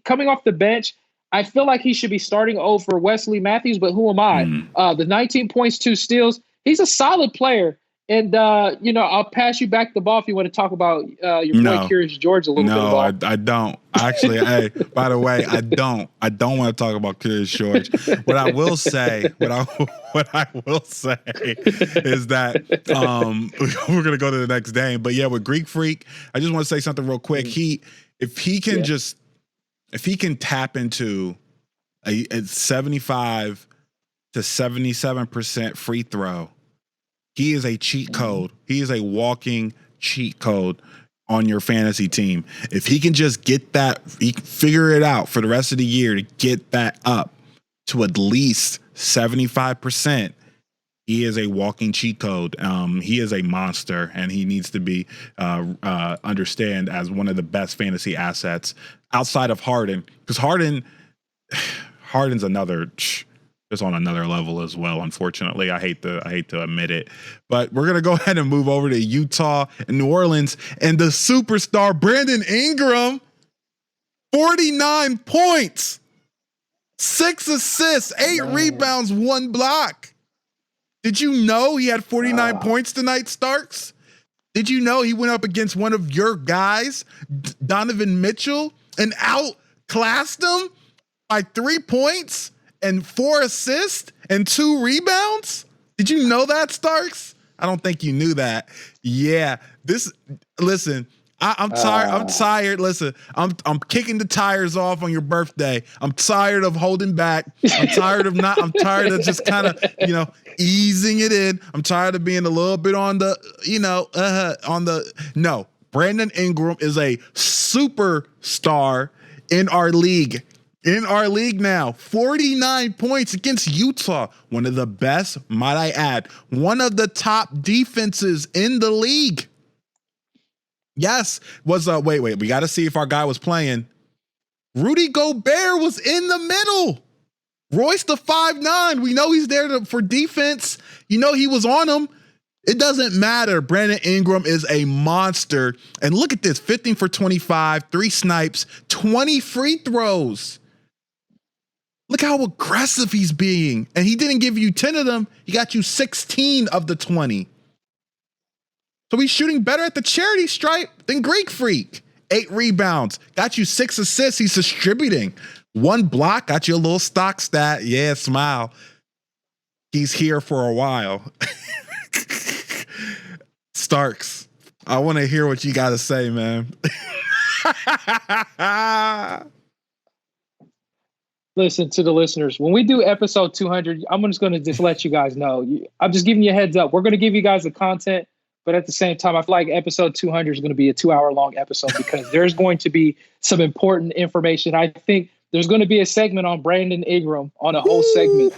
S1: Coming off the bench, I feel like he should be starting over Wesley Matthews, but who am I? The 19 points, 2 steals. He's a solid player. And, I'll pass you back the ball if you want to talk about your boy Curious George a little bit.
S2: No, I don't. Actually, hey, by the way, I don't want to talk about Curious George. What I will say is that we're going to go to the next game. But, yeah, with Greek Freak, I just want to say something real quick. If he can tap into a 75 to 77% free throw, he is a cheat code. He is a walking cheat code on your fantasy team. If he can just get that, he can figure it out for the rest of the year to get that up to at least 75%. He is a walking cheat code. He is a monster, and he needs to be understand as one of the best fantasy assets outside of Harden, because Harden's it's on another level as well. Unfortunately, I hate to admit it, but we're gonna go ahead and move over to Utah and New Orleans, and the superstar Brandon Ingram, 49 points, 6 assists, 8 rebounds, 1 block. Did you know he had 49 points tonight, Starks? Did you know he went up against one of your guys, Donovan Mitchell, and outclassed him by 3 points and 4 assists and 2 rebounds? Did you know that, Starks? I don't think you knew that. Yeah, listen, I'm tired. I'm tired. Listen, I'm kicking the tires off on your birthday. I'm tired of holding back. I'm tired of just kind of, easing it in. I'm tired of being a little bit on the, no. Brandon Ingram is a superstar in our league. In our league now, 49 points against Utah. One of the best, might I add, one of the top defenses in the league. Yes, was wait, we got to see if our guy was playing. Rudy Gobert was in the middle. Royce the 5'9", we know he's there for defense. He was on him. It doesn't matter. Brandon Ingram is a monster. And look at this, 15 for 25, 3 snipes, 20 free throws. Look how aggressive he's being. And he didn't give you 10 of them. He got you 16 of the 20. So he's shooting better at the charity stripe than Greek Freak. 8 rebounds. Got you 6 assists. He's distributing. 1 block. Got you a little stock stat. Yeah, smile. He's here for a while. Starks, I want to hear what you got to say, man.
S1: Listen to the listeners. When we do episode 200, I'm just going to just let you guys know. I'm just giving you a heads up. We're going to give you guys the content, but at the same time, I feel like episode 200 is going to be a 2-hour-long episode because there's going to be some important information. I think there's going to be a segment on Brandon Ingram on a whole segment,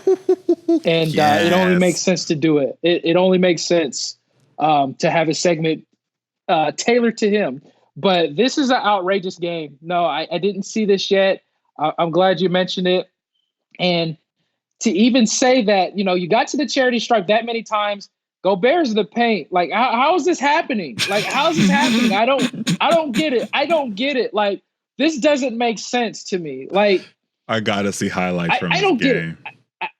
S1: and it only makes sense to do it. It only makes sense to have a segment tailored to him. But this is an outrageous game. No, I didn't see this yet. I'm glad you mentioned it. And to even say that, you got to the charity stripe that many times, Gobert's the paint. Like, how is this happening? Like, how is this happening? I don't get it. I don't get it. Like, this doesn't make sense to me. Like,
S2: I gotta see highlights from this
S1: game.
S2: Get
S1: it.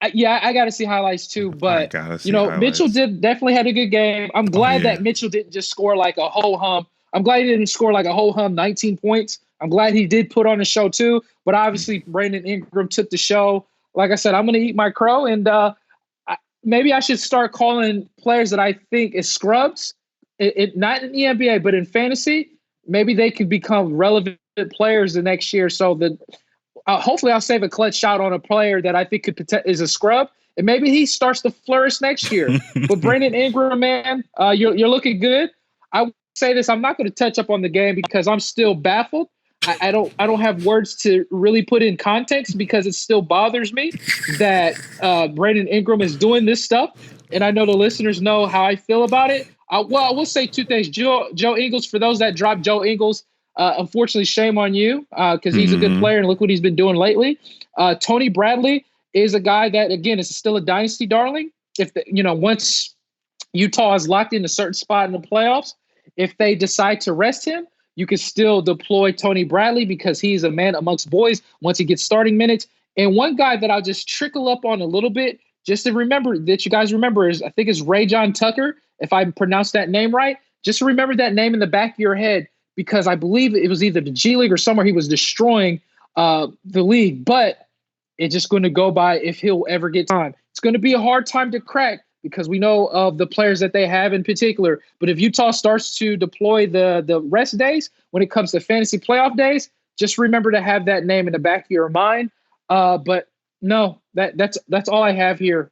S1: I got to see highlights too. But, highlights. Mitchell definitely had a good game. I'm glad that Mitchell didn't just score like a ho-hum. I'm glad he didn't score like a ho-hum 19 points. I'm glad he did put on the show too. But obviously, Brandon Ingram took the show. Like I said, I'm going to eat my crow. And maybe I should start calling players that I think is scrubs. Not in the NBA, but in fantasy. Maybe they could become relevant players the next year. So that hopefully I'll save a clutch shot on a player that I think is a scrub. And maybe he starts to flourish next year. But Brandon Ingram, man, you're looking good. I would say this. I'm not going to touch up on the game because I'm still baffled. I don't have words to really put in context because it still bothers me that Brandon Ingram is doing this stuff. And I know the listeners know how I feel about it. I will say 2 things. Joe Ingles, for those that dropped Joe Ingles, unfortunately, shame on you because he's a good player and look what he's been doing lately. Tony Bradley is a guy that, again, is still a dynasty darling. If once Utah is locked in a certain spot in the playoffs, if they decide to rest him, you can still deploy Tony Bradley because he's a man amongst boys once he gets starting minutes. And one guy that I'll just trickle up on a little bit, just to remember that you guys remember is, I think it's Ray John Tucker. If I pronounced that name right, just remember that name in the back of your head because I believe it was either the G League or somewhere he was destroying the league. But it's just going to go by if he'll ever get time. It's going to be a hard time to crack because we know of the players that they have in particular. But if Utah starts to deploy the rest days when it comes to fantasy playoff days, just remember to have that name in the back of your mind. But no, that's all I have here.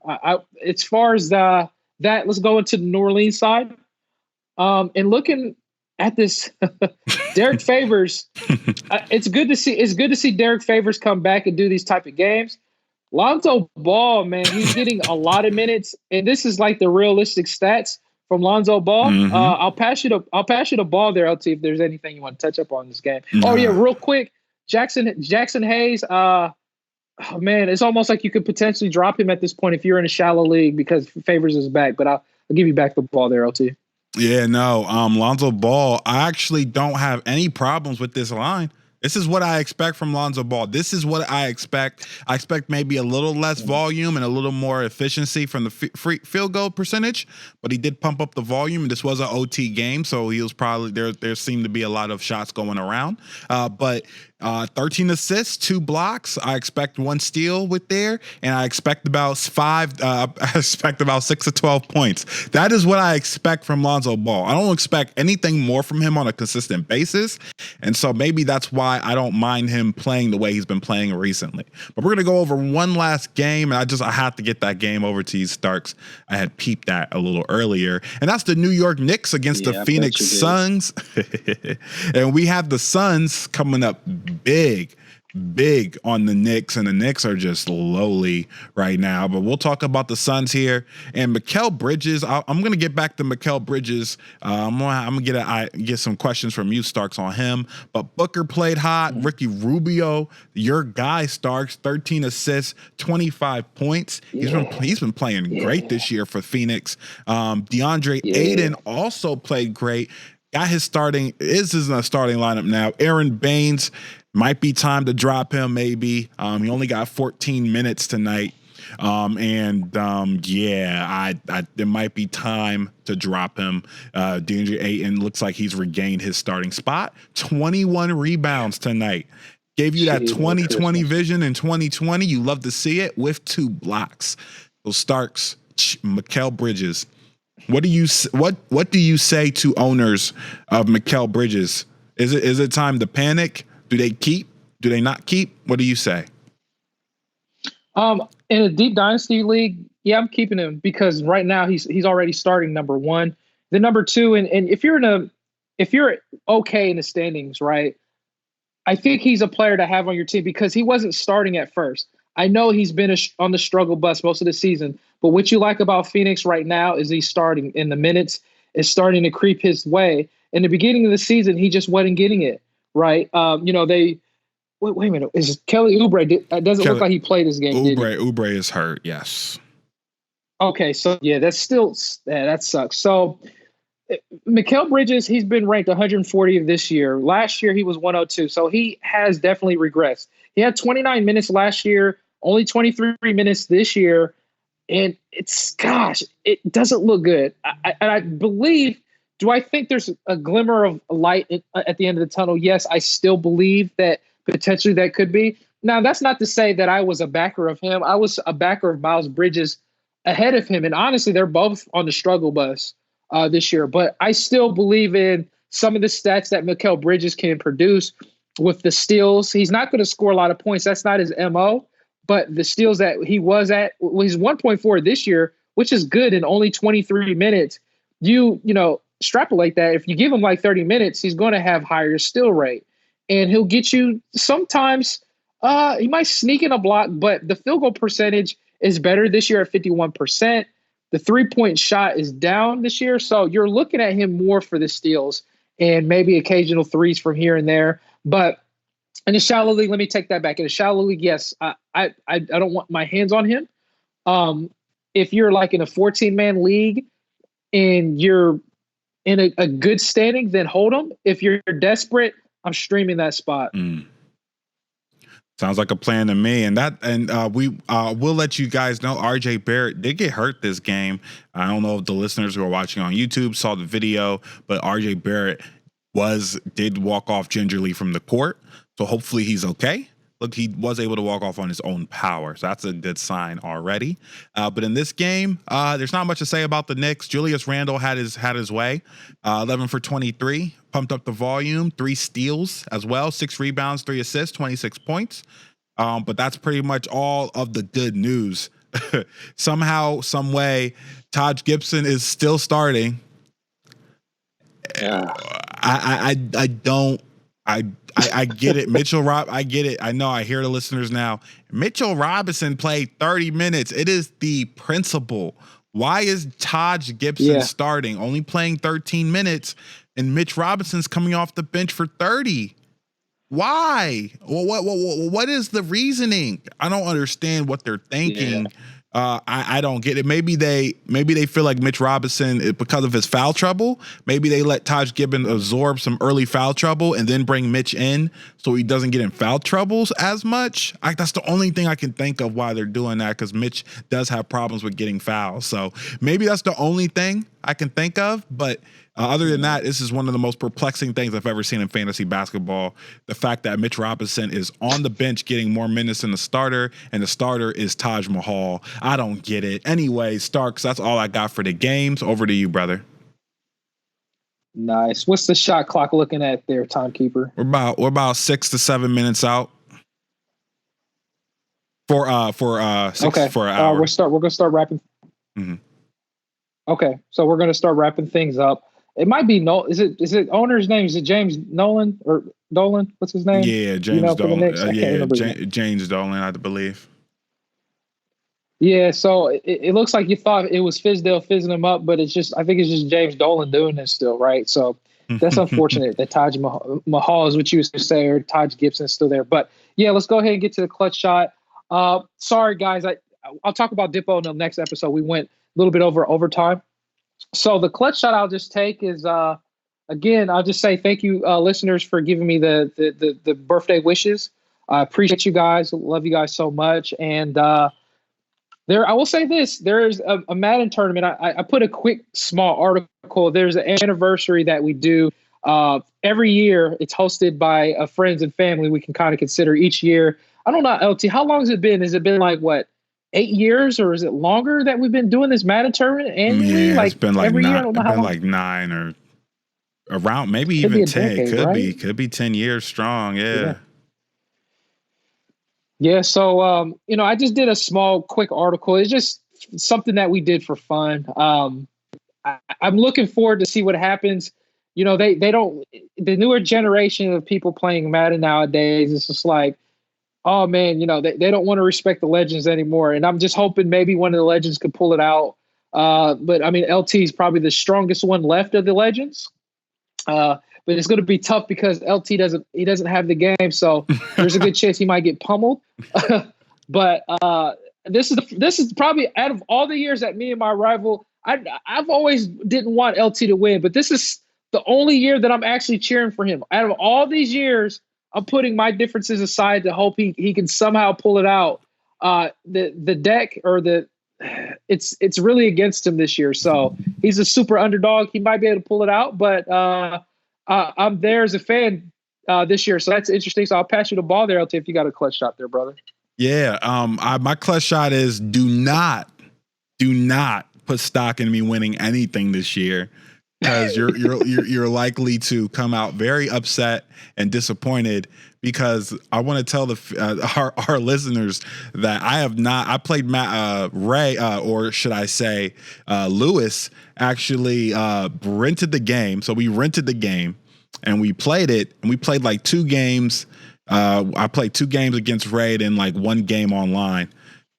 S1: As far as that, let's go into the New Orleans side. And looking at this, Derek Favors, it's good to see Derek Favors come back and do these type of games. Lonzo Ball, man, he's getting a lot of minutes, and this is like the realistic stats from Lonzo Ball. I'll pass you the ball there, LT, if there's anything you want to touch up on this game. Oh yeah, real quick, Jackson Hayes. Oh man, it's almost like you could potentially drop him at this point if you're in a shallow league because Favors is back. But I'll give you back the ball there, LT.
S2: Yeah, no, Lonzo Ball. I actually don't have any problems with this line. This is what I expect from Lonzo Ball. This is what I expect. I expect maybe a little less volume and a little more efficiency from the field goal percentage, but he did pump up the volume, and this was an OT game, so he was probably there seemed to be a lot of shots going around. But 13 assists, 2 blocks. I expect 1 steal with there, and I expect about 6 to 12 points. That is what I expect from Lonzo Ball. I don't expect anything more from him on a consistent basis, and so maybe that's why I don't mind him playing the way he's been playing recently. But we're gonna go over one last game, and I have to get that game over to you, Starks. I had peeped that a little earlier, and that's the New York Knicks against the Phoenix Suns. And we have the Suns coming up big on the Knicks, and the Knicks are just lowly right now. But we'll talk about the Suns here. And Mikal Bridges, I'm going to get back to Mikal Bridges. I'm going to get some questions from you, Starks, on him. But Booker played hot. Ricky Rubio, your guy, Starks, 13 assists, 25 points. He's been playing great this year for Phoenix. DeAndre Ayton also played great. Got his starting. This is a starting lineup now. Aaron Baines, might be time to drop him, maybe. He only got 14 minutes tonight. There might be time to drop him. DeAndre Ayton looks like he's regained his starting spot. 21 rebounds tonight. Gave you that 2020 vision in 2020. You love to see it with 2 blocks. So Starks, Mikal Bridges. What do you say to owners of Mikal Bridges? Is it time to panic? Do they keep? Do they not keep? What do you say?
S1: In a deep dynasty league, yeah, I'm keeping him because right now he's already starting number 1. Then number 2, and if you're okay in the standings, right? I think he's a player to have on your team because he wasn't starting at first. I know he's been on the struggle bus most of the season, but what you like about Phoenix right now is he's starting, and the minutes is starting to creep his way. In the beginning of the season, he just wasn't getting it. Right. Wait a minute. Is Kelly Oubre? Doesn't look like he played this game.
S2: Oubre is hurt. Yes.
S1: Okay. So yeah, that sucks. So Mikal Bridges, he's been ranked 140 of this year. Last year he was 102. So he has definitely regressed. He had 29 minutes last year, only 23 minutes this year. And it doesn't look good. I believe. Do I think there's a glimmer of light at the end of the tunnel? Yes, I still believe that potentially that could be. Now, that's not to say that I was a backer of him. I was a backer of Miles Bridges ahead of him. And honestly, they're both on the struggle bus this year. But I still believe in some of the stats that Mikal Bridges can produce with the steals. He's not going to score a lot of points. That's not his MO. But the steals that he was at, he's 1.4 this year, which is good in only 23 minutes. You extrapolate that. If you give him like 30 minutes, he's going to have higher steal rate, and he'll get you sometimes. He might sneak in a block, but the field goal percentage is better this year at 51%. The 3-point shot is down this year, so you're looking at him more for the steals and maybe occasional threes from here and there. But in the shallow league, let me take that back. In the shallow league, yes, I don't want my hands on him. If you're like in a 14-man league and you're in a good standing, then hold him. If you're desperate, I'm streaming that spot.
S2: Sounds like a plan to me. And we'll let you guys know RJ Barrett did get hurt this game. I don't know if the listeners who are watching on YouTube saw the video, but RJ Barrett did walk off gingerly from the court. So hopefully he's okay. Look, he was able to walk off on his own power. So that's a good sign already. But in this game, there's not much to say about the Knicks. Julius Randle had his way. 11 for 23, pumped up the volume, 3 steals as well, 6 rebounds, 3 assists, 26 points. But that's pretty much all of the good news. Somehow, some way, Taj Gibson is still starting.
S1: Yeah.
S2: I get it. I get it. I know. I hear the listeners now. Mitchell Robinson played 30 minutes. It is the principle. Why is Taj Gibson starting, only playing 13 minutes, and Mitch Robinson's coming off the bench for 30? Why? What is the reasoning? I don't understand what they're thinking. Yeah. I don't get it. Maybe they feel like Mitch Robinson, because of his foul trouble, maybe they let Taj Gibson absorb some early foul trouble and then bring Mitch in so he doesn't get in foul troubles as much. That's the only thing I can think of why they're doing that, because Mitch does have problems with getting fouls. So maybe that's the only thing. I can think of. But other than that, this is one of the most perplexing things I've ever seen in fantasy basketball. The fact that Mitch Robinson is on the bench getting more minutes than the starter, and the starter is Taj Mahal. I don't get it. Anyway, Starks, that's all I got for the games. Over to you, brother.
S1: Nice. What's the shot clock looking at there, timekeeper?
S2: We're about 6 to 7 minutes out. For
S1: Okay.
S2: for an hour.
S1: We're gonna start wrapping.
S2: Mm-hmm.
S1: Okay, so we're gonna start wrapping things up. It might be Is it owner's name? Is it James Nolan or Dolan? What's his name?
S2: Yeah, James Dolan.
S1: James
S2: James Dolan, I believe.
S1: Yeah, so it looks like you thought it was Fizdale fizzing him up, but I think it's just James Dolan doing this still, right? So that's unfortunate that Taj Mahal is what you used to say, or Taj Gibson's still there. But yeah, let's go ahead and get to the clutch shot. Sorry guys, I'll talk about Dippo in the next episode. We went a little bit over overtime. So the clutch shot I'll just take is again, I'll just say thank you, listeners, for giving me the birthday wishes. I appreciate you guys, love you guys so much, and I will say this: there's a Madden tournament. I put a quick small article. There's an anniversary that we do every year. It's hosted by friends and family. We can kind of consider each year. I don't know, LT, how long has it been? Has it been like, what, 8 years, or is it longer that we've been doing this Madden tournament annually?
S2: Yeah, it's been like
S1: every year? I don't know how long.
S2: Like 9 or around, maybe even 10. Decade, could be 10 years strong. Yeah.
S1: Yeah, so I just did a small, quick article. It's just something that we did for fun. I'm looking forward to see what happens. They don't. The newer generation of people playing Madden nowadays, it's just like, oh man, they don't want to respect the legends anymore. And I'm just hoping maybe one of the legends could pull it out. But I mean, LT is probably the strongest one left of the legends. But it's going to be tough because LT doesn't have the game, so there's a good chance he might get pummeled. But this is probably, out of all the years that me and my rival, I've always didn't want LT to win, but this is the only year that I'm actually cheering for him. Out of all these years, I'm putting my differences aside to hope he can somehow pull it out. The deck, or it's really against him this year, so he's a super underdog. He might be able to pull it out, but I'm there as a fan this year, so that's interesting. So I'll pass you the ball there, LT, if you got a clutch shot there, brother.
S2: Yeah, my clutch shot is do not put stock in me winning anything this year, because you're likely to come out very upset and disappointed, because I want to tell our listeners that I played Ray, or should I say Lewis, actually rented the game. So we rented the game and we played it, and we played like 2 games. I played 2 games against Ray and like 1 game online.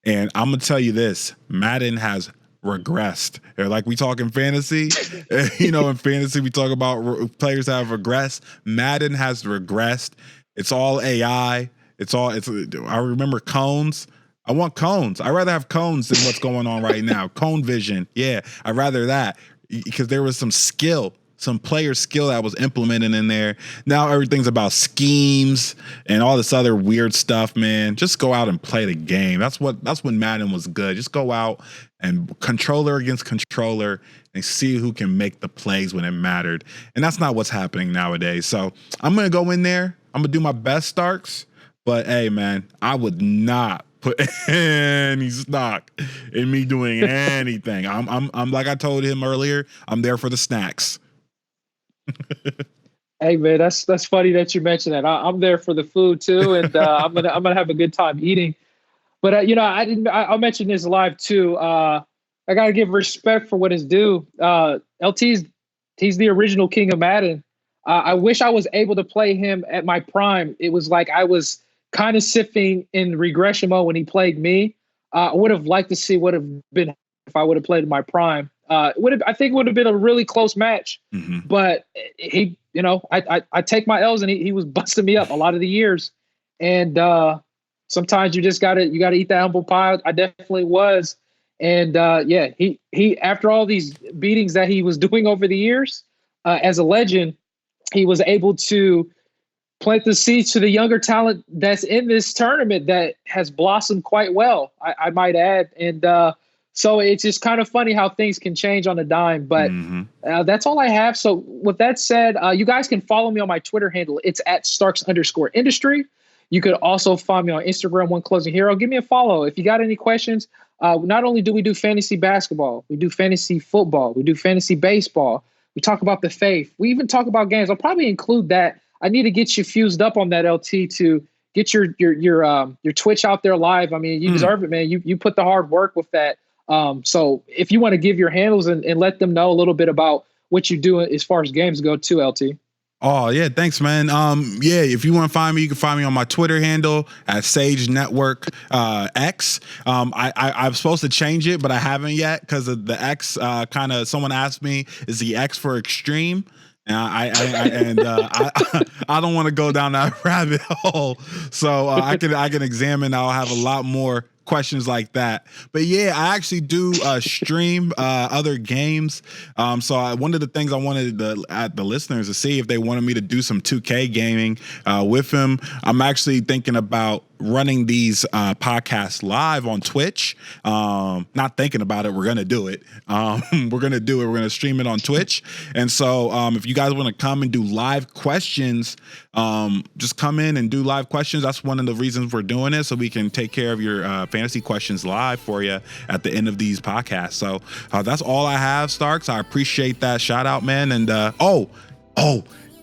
S2: And I'm going to tell you this, Madden has regressed. Like, we talk in fantasy, in fantasy, we talk about players that have regressed. Madden has regressed. It's all AI. I remember cones. I want cones. I'd rather have cones than what's going on right now. Cone vision. Yeah, I'd rather that, because there was some player skill that was implemented in there. Now everything's about schemes and all this other weird stuff, man. Just go out and play the game. That's when Madden was good. Just go out and controller against controller and see who can make the plays when it mattered. And that's not what's happening nowadays. So I'm going to go in there. I'm going to do my best, Starks. But hey, man, I would not put any stock in me doing anything. I'm like I told him earlier, I'm there for the snacks.
S1: Hey man, that's funny that you mentioned that. I'm there for the food too, and I'm gonna have a good time eating. But I'll mention this live too. I gotta give respect for what is due. He's the original king of Madden. I wish I was able to play him at my prime. It was like I was kind of sifting in regression mode when he played me. I would have liked to see what have been if I would have played in my prime. I think it would have been a really close match, but he, I take my L's, and he was busting me up a lot of the years. And sometimes you gotta eat that humble pie. I definitely was. And he after all these beatings that he was doing over the years, as a legend, he was able to plant the seeds to the younger talent that's in this tournament that has blossomed quite well, I might add. And So it's just kind of funny how things can change on a dime. But that's all I have. So with that said, you guys can follow me on my Twitter handle. It's at Starks_industry. You could also find me on Instagram, One Closing Hero. Give me a follow. If you got any questions, not only do we do fantasy basketball, we do fantasy football, we do fantasy baseball. We talk about the faith. We even talk about games. I'll probably include that. I need to get you fused up on that, LT, to get your Twitch out there live. I mean, you deserve it, man. You put the hard work with that. So if you want to give your handles and let them know a little bit about what you do as far as games go too, LT.
S2: Oh yeah, thanks, man. Yeah, if you want to find me, you can find me on my Twitter handle at Sage Network X. I'm supposed to change it, but I haven't yet because of the X. Kind of, someone asked me, is the X for extreme? I don't want to go down that rabbit hole, so I can examine. I'll have a lot more questions like that. But yeah, I actually do stream other games. So one of the things I wanted the listeners to see if they wanted me to do some 2K gaming with him. I'm actually thinking about running these podcasts live on Twitch. Not thinking about it, we're gonna do it. We're gonna stream it on Twitch. And so if you guys want to come and do live questions, just come in and do live questions. That's one of the reasons we're doing it, so we can take care of your fantasy questions live for you at the end of these podcasts. So that's all I have, Starks. I appreciate that shout out, man. And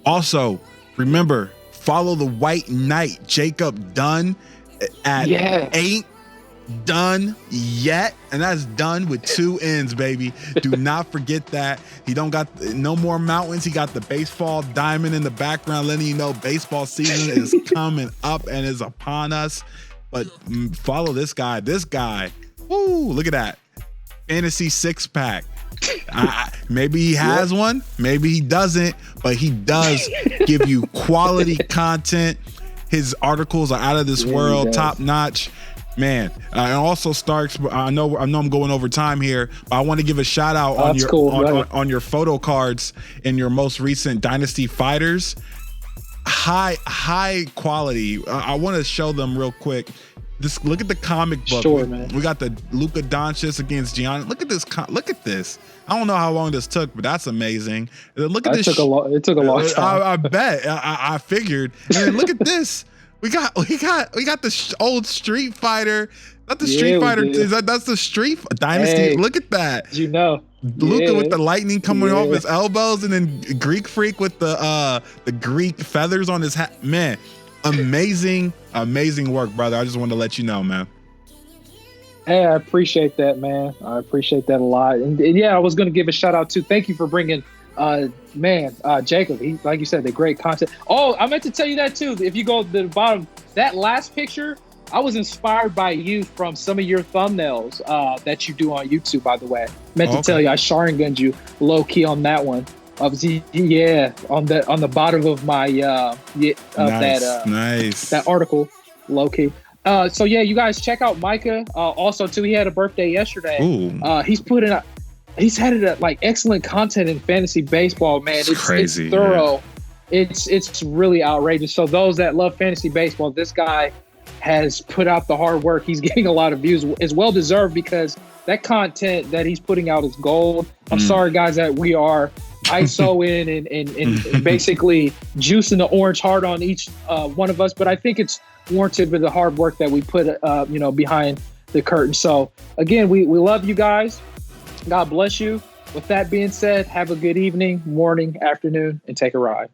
S2: also remember, follow the White Knight, Jacob Dunn, at Ain't Done Yet, and that's done with 2 N's, baby. Do not forget that. He don't got no more mountains. He got the baseball diamond in the background, letting you know baseball season is coming up and is upon us. But follow this guy. This guy, woo, look at that fantasy 6-pack. Maybe he has one, maybe he doesn't, but he does give you quality content. His articles are out of this world, top notch, man. And also, Starks, I know I'm going over time here, but I want to give a shout out on your photo cards in your most recent Dynasty fighters. High quality. I want to show them real quick. Just look at the comic book.
S1: Sure, man.
S2: We got the LUKA DONCIC against Giannis. Look at this. Look at this. I don't know how long this took, but that's amazing. Look at this.
S1: It took a long time.
S2: I bet. I figured. And then look at this. We got the old Street Fighter. Not the Street Fighter. That's the Street Dynasty. Hey, look at that.
S1: You know.
S2: LUKA with the lightning coming off his elbows, and then Greek Freak with the Greek feathers on his hat. Man, amazing work, brother. I just wanted to let you know, man.
S1: Hey, I appreciate that, man. I appreciate that a lot. And yeah, I was going to give a shout out too. Thank you for bringing, Jacob. He, like you said, the great content. Oh, I meant to tell you that too. If you go to the bottom, that last picture, I was inspired by you from some of your thumbnails that you do on YouTube, by the way. Meant to tell you, I Sharinganed you low key on that one. Obviously, on the bottom of my that article, low key. So yeah, you guys check out Micah. Also too, he had a birthday yesterday. He's had like excellent content in fantasy baseball, man. It's crazy. It's thorough. Yeah. It's really outrageous. So those that love fantasy baseball, this guy has put out the hard work. He's getting a lot of views. It's well deserved because that content that he's putting out is gold. I'm sorry, guys, that we are ISO in and basically juicing the orange heart on each one of us. But I think it's warranted with the hard work that we put, behind the curtain. So again, we love you guys. God bless you. With that being said, have a good evening, morning, afternoon, and take a ride.